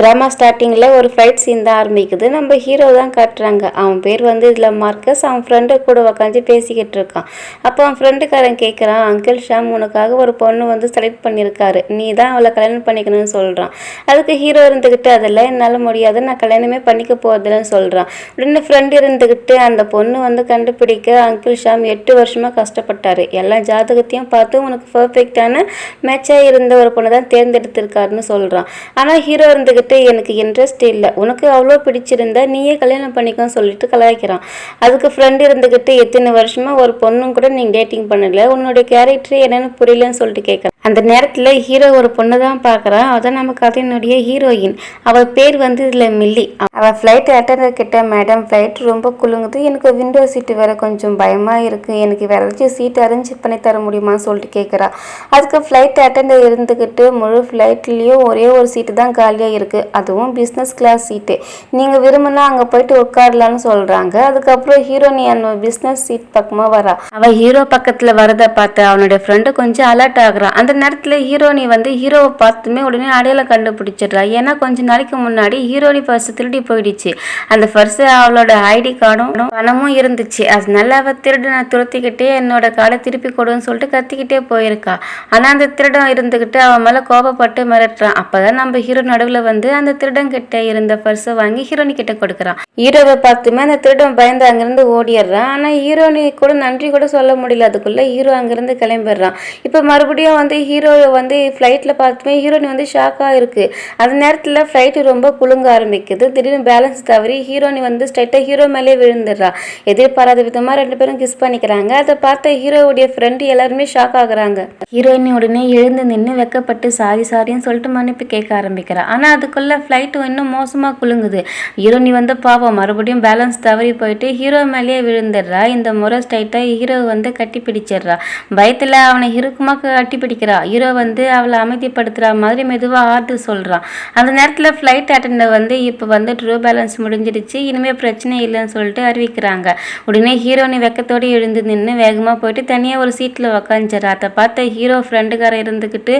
Drama ஸ்டார்டிங்கில் ஒரு fight scene தான் ஆரம்பிக்குது. நம்ம ஹீரோ தான் காட்டுறாங்க. அவன் பேர் வந்து இதில் மார்க்கஸ். அவன் ஃப்ரெண்டு கூட உக்காந்து பேசிக்கிட்டு இருக்கான். அப்போ அவன் ஃப்ரெண்டுக்காரன் கேட்குறான், அங்கிள் ஷாம் உனக்காக ஒரு பொண்ணு வந்து செலக்ட் பண்ணியிருக்காரு, நீ தான் அவளை கல்யாணம் பண்ணிக்கணும்னு சொல்கிறான். அதுக்கு ஹீரோ இருந்துக்கிட்டு அதெல்லாம் என்னால் முடியாது, நான் கல்யாணமே பண்ணிக்க போகிறதுன்னு சொல்கிறான். உடனே ஃப்ரெண்டு இருந்துக்கிட்டு அந்த பொண்ணு வந்து கண்டுபிடிக்க அங்கிள் ஷாம் 8 வருஷமாக கஷ்டப்பட்டார். எல்லா ஜாதகத்தையும் பார்த்து உனக்கு பர்ஃபெக்டான மேட்சாக இருந்த ஒரு பொண்ணு தான் தேர்ந்தெடுத்திருக்காருன்னு சொல்கிறான். ஆனால் ஹீரோ இருந்துக்கிட்டு எனக்கு இன்ட்ரெஸ்ட் இல்லை, உனக்கு அவ்வளோ பிடிச்சிருந்தா நீயே கல்யாணம் பண்ணிக்கன்னு சொல்லிட்டு கலாய்க்கிறான். அதுக்கு ஃப்ரெண்டு இருந்துக்கிட்டு எத்தனை வருஷமா ஒரு பொண்ணும் கூட நீங்கள் டேட்டிங் பண்ணல, உன்னுடைய கேரக்டர் என்னன்னு புரியலன்னு சொல்லிட்டு கேட்குறான். அந்த நேரத்தில் ஹீரோ ஒரு பொண்ணு தான் பார்க்குறான். அதான் நம்ம கதையினுடைய ஹீரோயின். அவள் பேர் வந்து இதில் மில்லி. அவள் ஃப்ளைட் அட்டண்டர் கிட்ட, மேடம் ஃப்ளைட் ரொம்ப குலுங்குது, எனக்கு விண்டோ சீட்டு வேற கொஞ்சம் பயமாக இருக்குது, எனக்கு வேற ஏதாச்சும் சீட் அரேஞ்ச் பண்ணி தர முடியுமான்னு சொல்லிட்டு கேட்குறா. அதுக்கு ஃப்ளைட் அட்டண்டர் இருந்துக்கிட்டு முழு ஃப்ளைட்லேயும் ஒரே ஒரு சீட்டு தான் காலியாக இருக்குது, அதுவும் பிஸ்னஸ் கிளாஸ் சீட்டு, நீங்கள் விரும்பினா அங்கே போயிட்டு உட்காரலான்னு சொல்கிறாங்க. அதுக்கப்புறம் ஹீரோனி அந்த பிஸ்னஸ் சீட் பக்கமாக வரா. அவள் ஹீரோ பக்கத்தில் வரதை பார்த்து அவனுடைய ஃப்ரெண்டு கொஞ்சம் அலர்ட் ஆகுறான். அந்த நேரத்தில் ஹீரோனி வந்து ஹீரோவை பார்த்துமே உடனே அடையாளம் கண்டுபிடிச்சிடுறா. ஏன்னா கொஞ்ச நாளைக்கு முன்னாடி ஹீரோனி பர்ஸ் திருடி போயிடுச்சு. அந்த பர்ஸு அவளோட ஐடி கார்டும் பணமும் இருந்துச்சு. அதனால அவள் திருடனை துரத்திக்கிட்டே என்னோட கார்டை திருப்பி கொடுன்னு சொல்லிட்டு கத்திக்கிட்டே போயிருக்கா. ஆனால் அந்த திருடன் இருந்துக்கிட்டு அவன் மேலே கோபப்பட்டு மிரட்டுறான். அப்போதான் நம்ம ஹீரோ நடுவில் வந்து அந்த திருடன் கிட்ட இருந்த பர்ஸை வாங்கி ஹீரோனி கிட்ட கொடுக்குறான். ஹீரோவை பார்த்துமே அந்த திருடன் பயந்து அங்கிருந்து ஓடிடுறான். ஆனால் ஹீரோனி கூட நன்றி கூட சொல்ல முடியல. அதுக்குள்ளே ஹீரோ அங்கிருந்து கிளம்பிடுறான். இப்போ மறுபடியும் வந்து ஹீரோவை வந்து ஃப்ளைட்டில் பார்த்துமே ஹீரோனி வந்து ஷாக்காக இருக்குது. அந்த நேரத்தில் ஃப்ளைட்டு ரொம்ப குலுங்க ஆரம்பிக்குது. திடீர்னு பேலன்ஸ் தவறி ஹீரோனி வந்து ஸ்ட்ரைட்டாக ஹீரோ மேலே விழுந்துடுறா. எதிர்பாராத விதமாக 2 பேரும் கிஸ் பண்ணிக்கிறாங்க. அதை பார்த்த ஹீரோவுடைய ஃப்ரெண்டு எல்லாருமே ஷாக் ஆகுறாங்க. ஹீரோயினி உடனே எழுந்து நின்று வெக்கப்பட்டு சாரின்னு சொல்லிட்டு மன்னிப்பு கேட்க ஆரம்பிக்கிறா. ஆனால் அதுக்குள்ளே ஃப்ளைட்டு இன்னும் மோசமாக குலுங்குது. ஹீரோனி வந்து பாவம் மறுபடியும் பேலன்ஸ் தவறி போயிட்டு ஹீரோ மேலேயே விழுந்துடுறா. இந்த முறை ஸ்ட்ரைட்டாக ஹீரோ வந்து கட்டி பிடிச்சிடுறா. பயத்தில் அவனை இறுக்கமாக கட்டி பிடிக்கிறா. ஹீரோ வந்து அவளை அமைதிப்படுத்துகிற மாதிரி மெதுவாக ஆறுதல் சொல்கிறான். அந்த நேரத்தில் ஃப்ளைட் அட்டெண்டர் வந்து இப்போ வந்து ட்ரூ பேலன்ஸ் முடிஞ்சிடுச்சு, இனிமேல் பிரச்சனை இல்லைன்னு சொல்லிட்டு அறிவிக்கிறாங்க. உடனே ஹீரோனி வெக்கத்தோடு எழுந்து நின்று வேகமாக போயிட்டு தனியாக ஒரு சீட்டில் உக்காந்துடுறா. அதை பார்த்த ஹீரோ ஃப்ரெண்டுக்காரன் இருந்துக்கிட்டு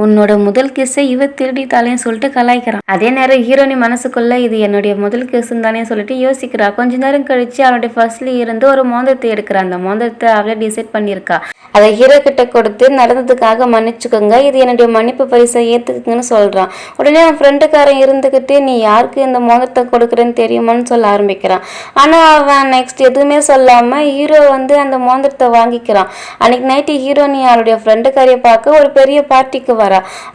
உன்னோட முதல் கிஸ்ஸை இவ திருடித்தாலேன்னு சொல்லிட்டு கலாய்க்கிறான். அதே நேரம் ஹீரோனி மனசுக்குள்ள இது என்னுடைய முதல் கிஸ்ன்னு தானே சொல்லிட்டு யோசிக்கிறா. கொஞ்ச நேரம் கழிச்சு அவனுடைய ஃபர்ஸ்ட்ல இருந்து ஒரு மோதிரத்தை எடுக்கிறா. அந்த மோதிரத்தை அவளே டிசைட் பண்ணியிருக்கா. அதை ஹீரோ கிட்ட கொடுத்து நடந்ததுக்காக மன்னிச்சுக்கோங்க, இது என்னுடைய மன்னிப்பு பரிசை ஏற்றுக்குங்கன்னு சொல்கிறான். உடனே அவன் ஃப்ரெண்டுக்காரன் இருந்துக்கிட்டு நீ யாருக்கு இந்த மோதிரத்தை கொடுக்குறேன்னு தெரியுமான்னு சொல்ல ஆரம்பிக்கிறான். ஆனால் அவன் நெக்ஸ்ட் எதுவுமே சொல்லாமல் ஹீரோ வந்து அந்த மோதிரத்தை வாங்கிக்கிறான். அன்னைக்கு நைட்டு ஹீரோனி அவளுடைய ஃப்ரெண்டுக்காரையை பார்க்க ஒரு பெரிய பார்ட்டிக்கு வரா.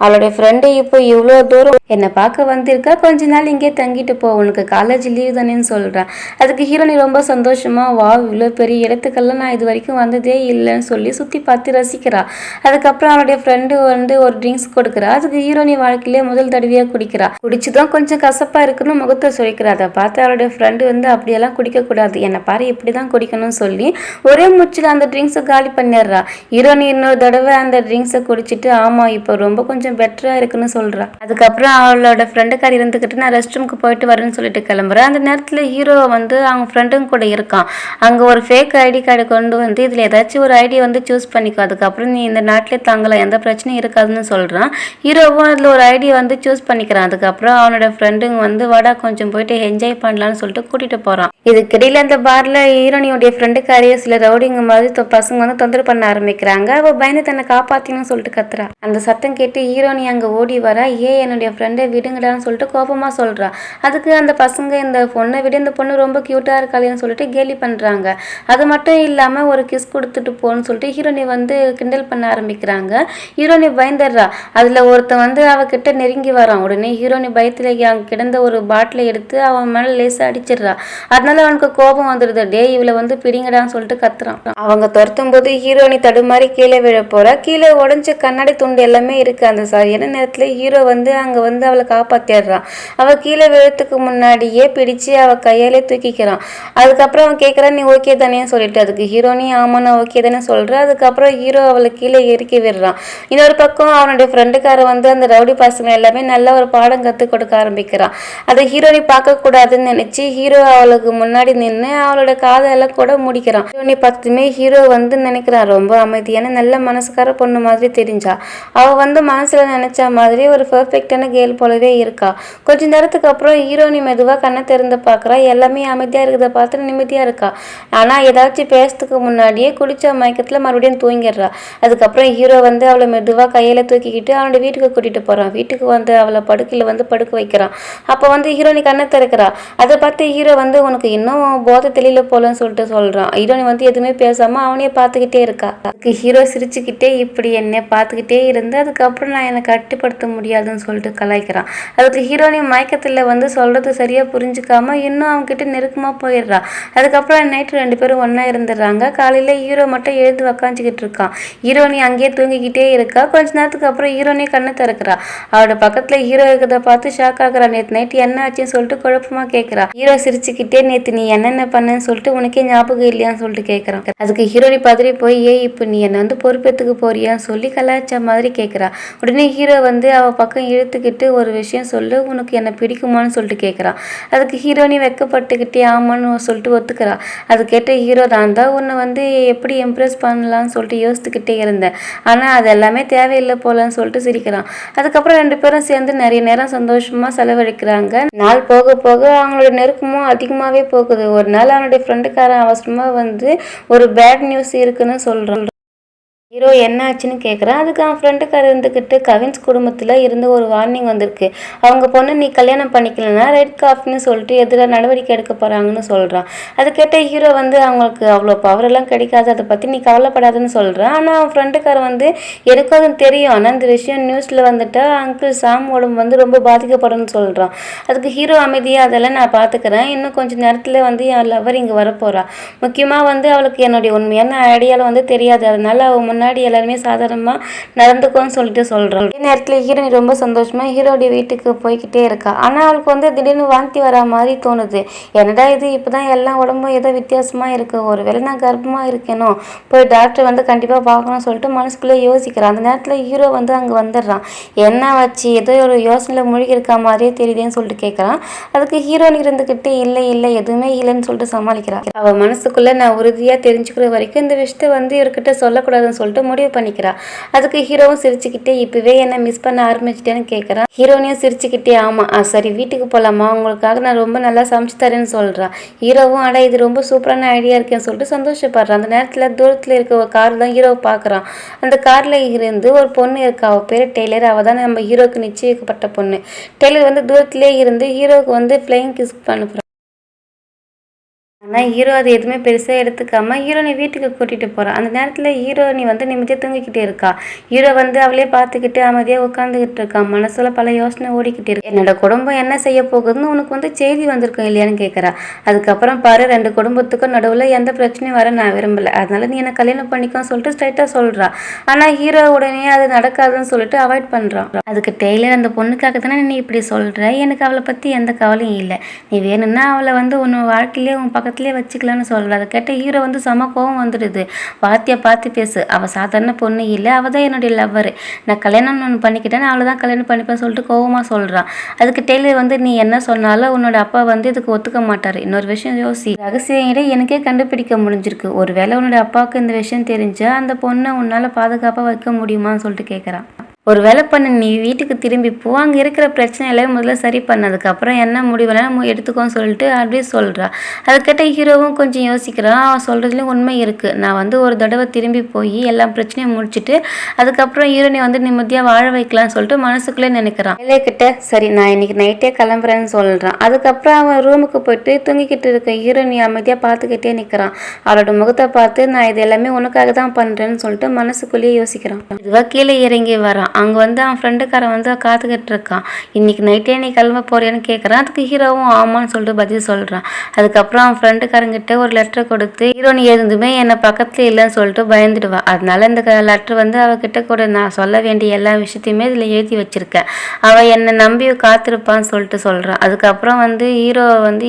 அவளுடைய ஃப்ரெண்டு இப்போ இவ்வளோ தூரம் என்னை பார்க்க வந்திருக்கா, கொஞ்ச நாள் இங்கே தங்கிட்டு போ, உனக்கு காலேஜ் லீவ் தானேன்னு சொல்கிறான். அதுக்கு ஹீரோனி ரொம்ப சந்தோஷமா வா, இவ்வளோ பெரிய இடத்துக்கெல்லாம் நான் இது வரைக்கும் வந்ததே இல்லைன்னு சொல்லி சுற்றி பார்த்து ரசிக்கிறா. அதுக்கப்புறம் அவளுடைய ஃப்ரெண்டு வந்து ஒரு ட்ரிங்க்ஸ் கொடுக்குறா. அதுக்கு ஹீரோனி வாழ்க்கையிலே முதல் தடவையாக குடிக்கிறா. குடிச்சுதான் கொஞ்சம் கசப்பாக இருக்குன்னு முகத்தை சுழிக்கிறா. அதை பார்த்து அவளுடைய ஃப்ரெண்டு வந்து அப்படியெல்லாம் குடிக்கக்கூடாது, என்னை பாரு இப்படி தான் குடிக்கணும்னு சொல்லி ஒரே மூச்சில் அந்த ட்ரிங்க்ஸை காலி பண்ணிடுறா. ஹீரோனி இன்னொரு தடவை அந்த ட்ரிங்க்ஸை குடிச்சிட்டு ஆமாம் இப்போ ரொம்ப கொஞ்சம் பெட்டராக இருக்குன்னு சொல்கிறா. அதுக்கப்புறம் அவளோட ஃப்ரெண்டுக்காரி இருந்துக்கிட்டு நான் ரெஸ்ட் ரூமுக்கு போயிட்டு வரேன்னு சொல்லிட்டு கிளம்புறேன். அந்த நேரத்தில் ஹீரோ வந்து அவங்க ஃப்ரெண்டும் கூட இருக்கான். அங்கே ஒரு ஃபேக் ஐடி கார்டு கொண்டு வந்து இதில் ஏதாச்சும் ஒரு ஐடி வந்து சூஸ் பண்ணிக்கோ, அதுக்கப்புறம் நீ இந்த நாட்டிலே தங்கலாம், எந்த பிரச்சனையும் இருக்காதுன்னு சொல்கிறான். ஹீரோவும் அதில் ஒரு ஐடி வந்து சூஸ் பண்ணிக்கிறான். அதுக்கப்புறம் அவனோட ஃப்ரெண்டுங்க வந்து வாடா கொஞ்சம் போயிட்டு என்ஜாய் பண்ணலான்னு சொல்லிட்டு கூட்டிகிட்டு போகிறான். இதுக்கிடையில் அந்த பாரில் ஹீரோனியோடைய ஃப்ரெண்டுக்காரியே சில ரவுடிங்க மாதிரி பசங்க வந்து தொந்தரவு பண்ண ஆரம்பிக்கிறாங்க. அவள் பயந்து தன்னை காப்பாற்றினு சொல்லிட்டு கத்துறா. அந்த சத்தம் கேட்டு ஹீரோனி அங்கே ஓடி வரா. என்னுடைய ஃப்ரெண்டை விடுங்கடான்னு சொல்லிட்டு கோபமாக சொல்கிறா. அதுக்கு அந்த பசங்க இந்த பொண்ணை விட இந்த பொண்ணு ரொம்ப க்யூட்டாக இருக்காளேன்னு சொல்லிட்டு கேலி பண்ணுறாங்க. அது மட்டும் இல்லாமல் ஒரு கிஸ் கொடுத்துட்டு போன்னு சொல்லிட்டு ஹீரோனி வந்து கிண்டல் பண்ண ஆரம்பிக்கிறாங்க. ஹீரோனி பயந்துடுறா. அதில் ஒருத்தன் வந்து அவகிட்ட நெருங்கி வரான். உடனே ஹீரோனி பயத்தில் அங்கே கிடந்த ஒரு பாட்டிலை எடுத்து அவன் மேலே லேசாக அடிச்சிடுறா. அதனால அவனுக்கு கோபம் வந்துடுது. டே இவளை வந்து பிடிங்கடான்னு சொல்லிட்டு கத்துறான். அவங்க துரத்தும் போது ஹீரோனி தடுமாறி கீழே விழ போறா. கீழே உடஞ்ச கண்ணாடி துண்டு எல்லாமே இருக்கு. அந்த சரியான நேரத்தில் ஹீரோ வந்து அங்கே வந்து அவளை காப்பாற்றிடுறான். அவள் கீழே விழத்துக்கு முன்னாடியே பிடிச்சு அவள் கையாலே தூக்கிக்கிறான். அதுக்கப்புறம் அவன் கேட்குறான் நீ ஓகே தானே சொல்லிட்டு. அதுக்கு ஹீரோனி ஆமா நான் ஓகே தானே சொல்கிறேன். அதுக்கப்புறம் ஹீரோ அவளை கீழே இறக்கி விடுறான். இன்னொரு பக்கம் அவனுடைய ஃப்ரெண்டுக்கார வந்து அந்த ரவுடி பசங்க எல்லாமே நல்ல ஒரு பாடம் கற்றுக் கொடுக்க ஆரம்பிக்கிறான். அதை ஹீரோனி பார்க்கக்கூடாதுன்னு நினச்சி ஹீரோ அவளுக்கு முன்னாடி நின்று அவளோட காதெல்லாம் கூட முடிக்கிறான். ஹீரோனி பார்த்துமே ஹீரோ வந்து நினைக்கிறான் ரொம்ப அமைதியான நல்ல மனசுக்கார பொண்ணு மாதிரி தெரிஞ்சா. அவள் வந்து மனசில் நினச்ச மாதிரி ஒரு பர்ஃபெக்டான கேர்ள் போலவே இருக்கா. கொஞ்ச நேரத்துக்கு அப்புறம் ஹீரோனி மெதுவாக கண்ணை திறந்து பார்க்குறா. எல்லாமே அமைதியாக இருக்கிறத பார்த்து நிம்மதியாக இருக்கா. ஆனால் ஏதாச்சும் பேசுறதுக்கு முன்னாடியே குளிச்ச மயக்கத்தில் மறுபடியும் தூங்கிடுறா. அதுக்கப்புறம் ஹீரோ வந்து அவளை மெதுவாக கையில் தூக்கிக்கிட்டு அவனோட வீட்டுக்கு கூட்டிகிட்டு போகிறான். வீட்டுக்கு வந்து அவளை படுக்கையில் வந்து படுக்க வைக்கிறான். அப்போ வந்து ஹீரோனி கண்ணை திறக்கிறா. அதை பார்த்து ஹீரோ வந்து உனக்கு இன்னும் போதை தெளியல போலன்னு சொல்லிட்டு சொல்கிறான். ஹீரோனி வந்து எதுவுமே பேசாமல் அவனையே பார்த்துக்கிட்டே இருக்கா. அதுக்கு ஹீரோ சிரிச்சுக்கிட்டே இப்படி என்னை பார்த்துக்கிட்டே இருந்து அதுக்கப்புறம் நான் என்னை கட்டுப்படுத்த முடியாதுன்னு சொல்லிட்டு கலாய்க்கிறான். அதுக்கு ஹீரோனி மயக்கத்தில் வந்து சொல்கிறது சரியாக புரிஞ்சுக்காம இன்னும் அவங்ககிட்ட நெருக்கமாக போயிடுறா. அதுக்கப்புறம் நைட்டு 2 பேரும் ஒன்றா இருந்துடுறாங்க. காலையில் ஹீரோ மட்டும் எழுந்து உக்காஞ்சிக்கிட்டு இருக்கான். ஹீரோனி அங்கேயே தூங்கிக்கிட்டே இருக்கா. கொஞ்ச நேரத்துக்கு அப்புறம் ஹீரோனி கண்ணை திறக்கிறா. அவரோட பக்கத்தில் ஹீரோ இருக்கிறத பார்த்து ஷாக் ஆகுறா. நேற்று நைட்டு என்ன ஆச்சுன்னு சொல்லிட்டு குழப்பமாக கேட்குறா. ஹீரோ சிரிச்சுக்கிட்டே நேற்று நீ என்னென்ன பண்ணன்னு சொல்லிட்டு உனக்கே ஞாபகம் இல்லையான்னு சொல்லிட்டு கேட்குறான். அதுக்கு ஹீரோனி பதறி போய் இப்போ நீ என்னை வந்து பொறுப்பேற்றுக்கு போறியான்னு சொல்லி கலாய்ச்ச மாதிரி கேட்குறா. உடனே ஹீரோ வந்து அவள் பக்கம் இழுத்துக்கிட்டு ஒரு விஷயம் சொல்லு, உனக்கு என்னை பிடிக்குமான்னு சொல்லிட்டு கேட்குறான். அதுக்கு ஹீரோனி வெக்கப்பட்டுக்கிட்டே ஆமான்னு சொல்லிட்டு ஒத்துக்கிறா. அது கேட்ட ஹீரோ நான் தான் உன்னை வந்து எப்படி இம்ப்ரெஸ் பண்ணலான்னு சொல்லிட்டு யோசித்துக்கிட்டே இருந்தேன், ஆனால் அது எல்லாமே தேவையில்லை போலன்னு சொல்லிட்டு சிரிக்கிறான். அதுக்கப்புறம் 2 பேரும் சேர்ந்து நிறைய நேரம் சந்தோஷமாக செலவழிக்கிறாங்க. நாள் போக போக அவங்களோட நெருக்கமும் அதிகமாகவே போகுது. ஒரு நாள் அவனுடைய ஃப்ரெண்டுக்காரன் அவசரமாக வந்து ஒரு பேட் நியூஸ் இருக்குன்னு சொல்கிறான். ஹீரோ என்ன ஆச்சுன்னு கேட்குறான். அதுக்கு அவன் ஃப்ரெண்டுக்கார இருந்துக்கிட்டு கவின்ஸ் குடும்பத்தில் இருந்து ஒரு வார்னிங் வந்திருக்கு. அவங்க பொண்ணு நீ கல்யாணம் பண்ணிக்கலன்னா ரெட் காஃப்னு சொல்லிட்டு எதிராக நடவடிக்கை எடுக்க போகிறாங்கன்னு சொல்கிறான். அது கேட்ட ஹீரோ வந்து அவங்களுக்கு அவ்வளோ பவரெல்லாம் கிடைக்காது, அதை பற்றி நீ கவலைப்படாதுன்னு சொல்கிறான். ஆனால் அவன் ஃப்ரெண்டுக்கார வந்து எனக்கும் அது தெரியும், ஆனால் இந்த விஷயம் நியூஸில் வந்துட்டா அங்கிள் சாம் உடம்பு வந்து ரொம்ப பாதிக்கப்படும்னு சொல்கிறான். அதுக்கு ஹீரோ அமைதியாக அதெல்லாம் நான் பார்த்துக்கிறேன், இன்னும் கொஞ்சம் நேரத்தில் வந்து என் லவர் இங்கே வரப்போகிறா. முக்கியமாக வந்து அவளுக்கு என்னுடைய உண்மையான ஐடியாவில் வந்து தெரியாது, அதனால அவன் முன்னாடி எல்லாருமே சாதாரணமாக நடந்துக்கோன்னு சொல்லிட்டு சொல்கிறான். அதே நேரத்தில் ஹீரோனி ரொம்ப சந்தோஷமாக ஹீரோடைய வீட்டுக்கு போய்கிட்டே இருக்கா. ஆனால் அவளுக்கு வந்து திடீர்னு வாந்தி வர மாதிரி தோணுது. என்னடா இது இப்போதான் எல்லாம் உடம்பும் ஏதோ வித்தியாசமாக இருக்குது, ஒரு வேளை நான் கர்ப்பமாக இருக்கணும், போய் டாக்டர் வந்து கண்டிப்பாக பார்க்கணும்னு சொல்லிட்டு மனசுக்குள்ளே யோசிக்கிறான். அந்த நேரத்தில் ஹீரோ வந்து அங்கே வந்துடுறான். என்ன வச்சு ஏதோ ஒரு யோசனையில் மூழ்கி இருக்க மாதிரியே தெரியுதுன்னு சொல்லிட்டு கேட்குறான். அதுக்கு ஹீரோனி இருந்துக்கிட்டு இல்லை இல்லை எதுவுமே இல்லைன்னு சொல்லிட்டு சமாளிக்கிறான். அவள் மனசுக்குள்ளே நான் உறுதியாக தெரிஞ்சுக்கிற வரைக்கும் இந்த விஷயத்தை வந்து இவர்கிட்ட சொல்லக்கூடாதுன்னு சொல்லிட்டு முடிவு பண்ணிக்கிறா. அதுக்கு ஹீரோவும் சிரிச்சுக்கிட்டே இப்பவே என்ன மிஸ் பண்ண ஆரம்பிச்சிட்டேன்னு கேட்குறான். ஹீரோனியும் சிரிச்சுக்கிட்டே ஆமா சரி வீட்டுக்கு போகலாமா, உங்களுக்காக நான் ரொம்ப நல்லா சமைச்சு தரேன்னு சொல்கிறான். ஹீரோவும் அட இது ரொம்ப சூப்பரான ஐடியா இருக்கேன்னு சொல்லிட்டு சந்தோஷப்படுறான். அந்த நேரத்தில் தூரத்தில் இருக்க ஒரு கார் தான் ஹீரோவை பார்க்குறான். அந்த காரில் இருந்து ஒரு பொண்ணு இருக்கா. அவள் பேர் டெய்லர். அவள் தான் நம்ம ஹீரோவுக்கு நிச்சயிக்கப்பட்ட பொண்ணு. டெய்லர் வந்து தூரத்திலே இருந்து ஹீரோவுக்கு வந்து ஃப்ளைங் கிஸ் பண்ணுறான். ஆனால் ஹீரோ அது எதுவுமே பெருசாக எடுத்துக்காமல் ஹீரோனி வீட்டுக்கு கூட்டிகிட்டு போகிறான். அந்த நேரத்தில் ஹீரோனி வந்து நிம்மதியாக தூங்கிக்கிட்டே இருக்கா. ஹீரோ வந்து அவளே பார்த்துக்கிட்டு அமைதியாக உட்காந்துக்கிட்டு இருக்கான். மனசில் பல யோசனை ஓடிக்கிட்டு இருக்கு. என்னோட குடும்பம் என்ன செய்ய போகுதுன்னு உனக்கு வந்து செய்தி வந்திருக்கும் இல்லையான்னு கேட்குறா. அதுக்கப்புறம் பாரு 2 குடும்பத்துக்கும் நடுவில் எந்த பிரச்சனையும் வர நான் விரும்பலை, அதனால நீ என்ன கல்யாணம் பண்ணிக்கோன்னு சொல்லிட்டு ஸ்ட்ரைட்டாக சொல்கிறா. ஆனால் ஹீரோ உடனே அது நடக்காதுன்னு சொல்லிட்டு அவாய்ட் பண்ணுறான். அதுக்கு டெய்லர் அந்த பொண்ணுக்காக தானே நீ இப்படி சொல்கிற, எனக்கு அவளை பற்றி எந்த கவலையும் இல்லை, நீ வேணும்னா அவளை வந்து உன் வாழ்க்கையிலே உன் பக்கத்துலேயே வச்சுக்கலான்னு சொல்கிறா. அதை கேட்ட ஹீரோ வந்து செம கோவம் வந்துடுது. வார்த்தையை பார்த்து பேசு, அவள் சாதாரண பொண்ணு இல்லை, அவள் தான் என்னுடைய லவ்வர், நான் கல்யாணம் ஒன்று பண்ணிக்கிட்டேன்னு அவளை தான் கல்யாணம் பண்ணிப்பேன்னு சொல்லிட்டு கோவமாக சொல்கிறான். அதுக்கு டெய்லர் வந்து நீ என்ன சொன்னாலும் உன்னோட அப்பா வந்து இதுக்கு ஒத்துக்க மாட்டார், இன்னொரு விஷயம் யோசி, ரகசியம் இட எனக்கே கண்டுபிடிக்க முடிஞ்சிருக்கு, ஒருவேளை உன்னோட அப்பாவுக்கு இந்த விஷயம் தெரிஞ்சால் அந்த பொண்ணை உன்னால் பாதுகாப்பாக வைக்க முடியுமான்னு சொல்லிட்டு கேட்குறான். ஒரு வேலை பண்ண நீ வீட்டுக்கு திரும்பி போ, அங்கே இருக்கிற பிரச்சனை எல்லாம் முதல்ல சரி பண்ணதுக்கப்புறம் என்ன முடிவெல்லாம் எடுத்துக்கோன்னு சொல்லிட்டு அப்படியே சொல்கிறா. அதுக்கிட்ட ஹீரோவும் கொஞ்சம் யோசிக்கிறான். அவன் சொல்கிறதுலேயும் உண்மை இருக்குது. நான் வந்து ஒரு தடவை திரும்பி போய் எல்லா பிரச்சனையும் முடிச்சுட்டு அதுக்கப்புறம் ஹீரோனை வந்து நிம்மதியாக வாழ வைக்கலான்னு சொல்லிட்டு மனசுக்குள்ளே நினைக்கிறான். வேலைக்கிட்ட சரி நான் இன்னைக்கு நைட்டே கிளம்புறேன்னு சொல்கிறான். அதுக்கப்புறம் அவன் ரூமுக்கு போயிட்டு தூங்கிக்கிட்டு இருக்க ஹீரோனி அமைதியாக பார்த்துக்கிட்டே நிற்கிறான். அவளோட முகத்தை பார்த்து நான் இது எல்லாமே உனக்காக தான் பண்ணுறேன்னு சொல்லிட்டு மனசுக்குள்ளேயே யோசிக்கிறான். இதுவாக கீழே இறங்கி வரான். அங்கே வந்து அவன் ஃப்ரெண்டுக்காரன் வந்து காத்துக்கிட்டு இருக்கான். இன்னைக்கு நைட்டே நீ கிளம்ப போறியான்னு கேட்குறான். அதுக்கு ஹீரோவும் ஆமான்னு சொல்லிட்டு பதில் சொல்கிறான். அதுக்கப்புறம் அவன் ஃப்ரெண்டுக்காரங்கிட்ட ஒரு லெட்டரை கொடுத்து ஹீரோனி எழுந்துமே என்னை பக்கத்துல இல்லைன்னு சொல்லிட்டு பயந்துடுவான். அதனால இந்த லெட்டர் வந்து அவகிட்ட கூட நான் சொல்ல வேண்டிய எல்லா விஷயத்தையுமே இதில் எழுதி வச்சிருக்கேன், அவள் என்னை நம்பி காத்திருப்பான்னு சொல்லிட்டு சொல்கிறான். அதுக்கப்புறம் வந்து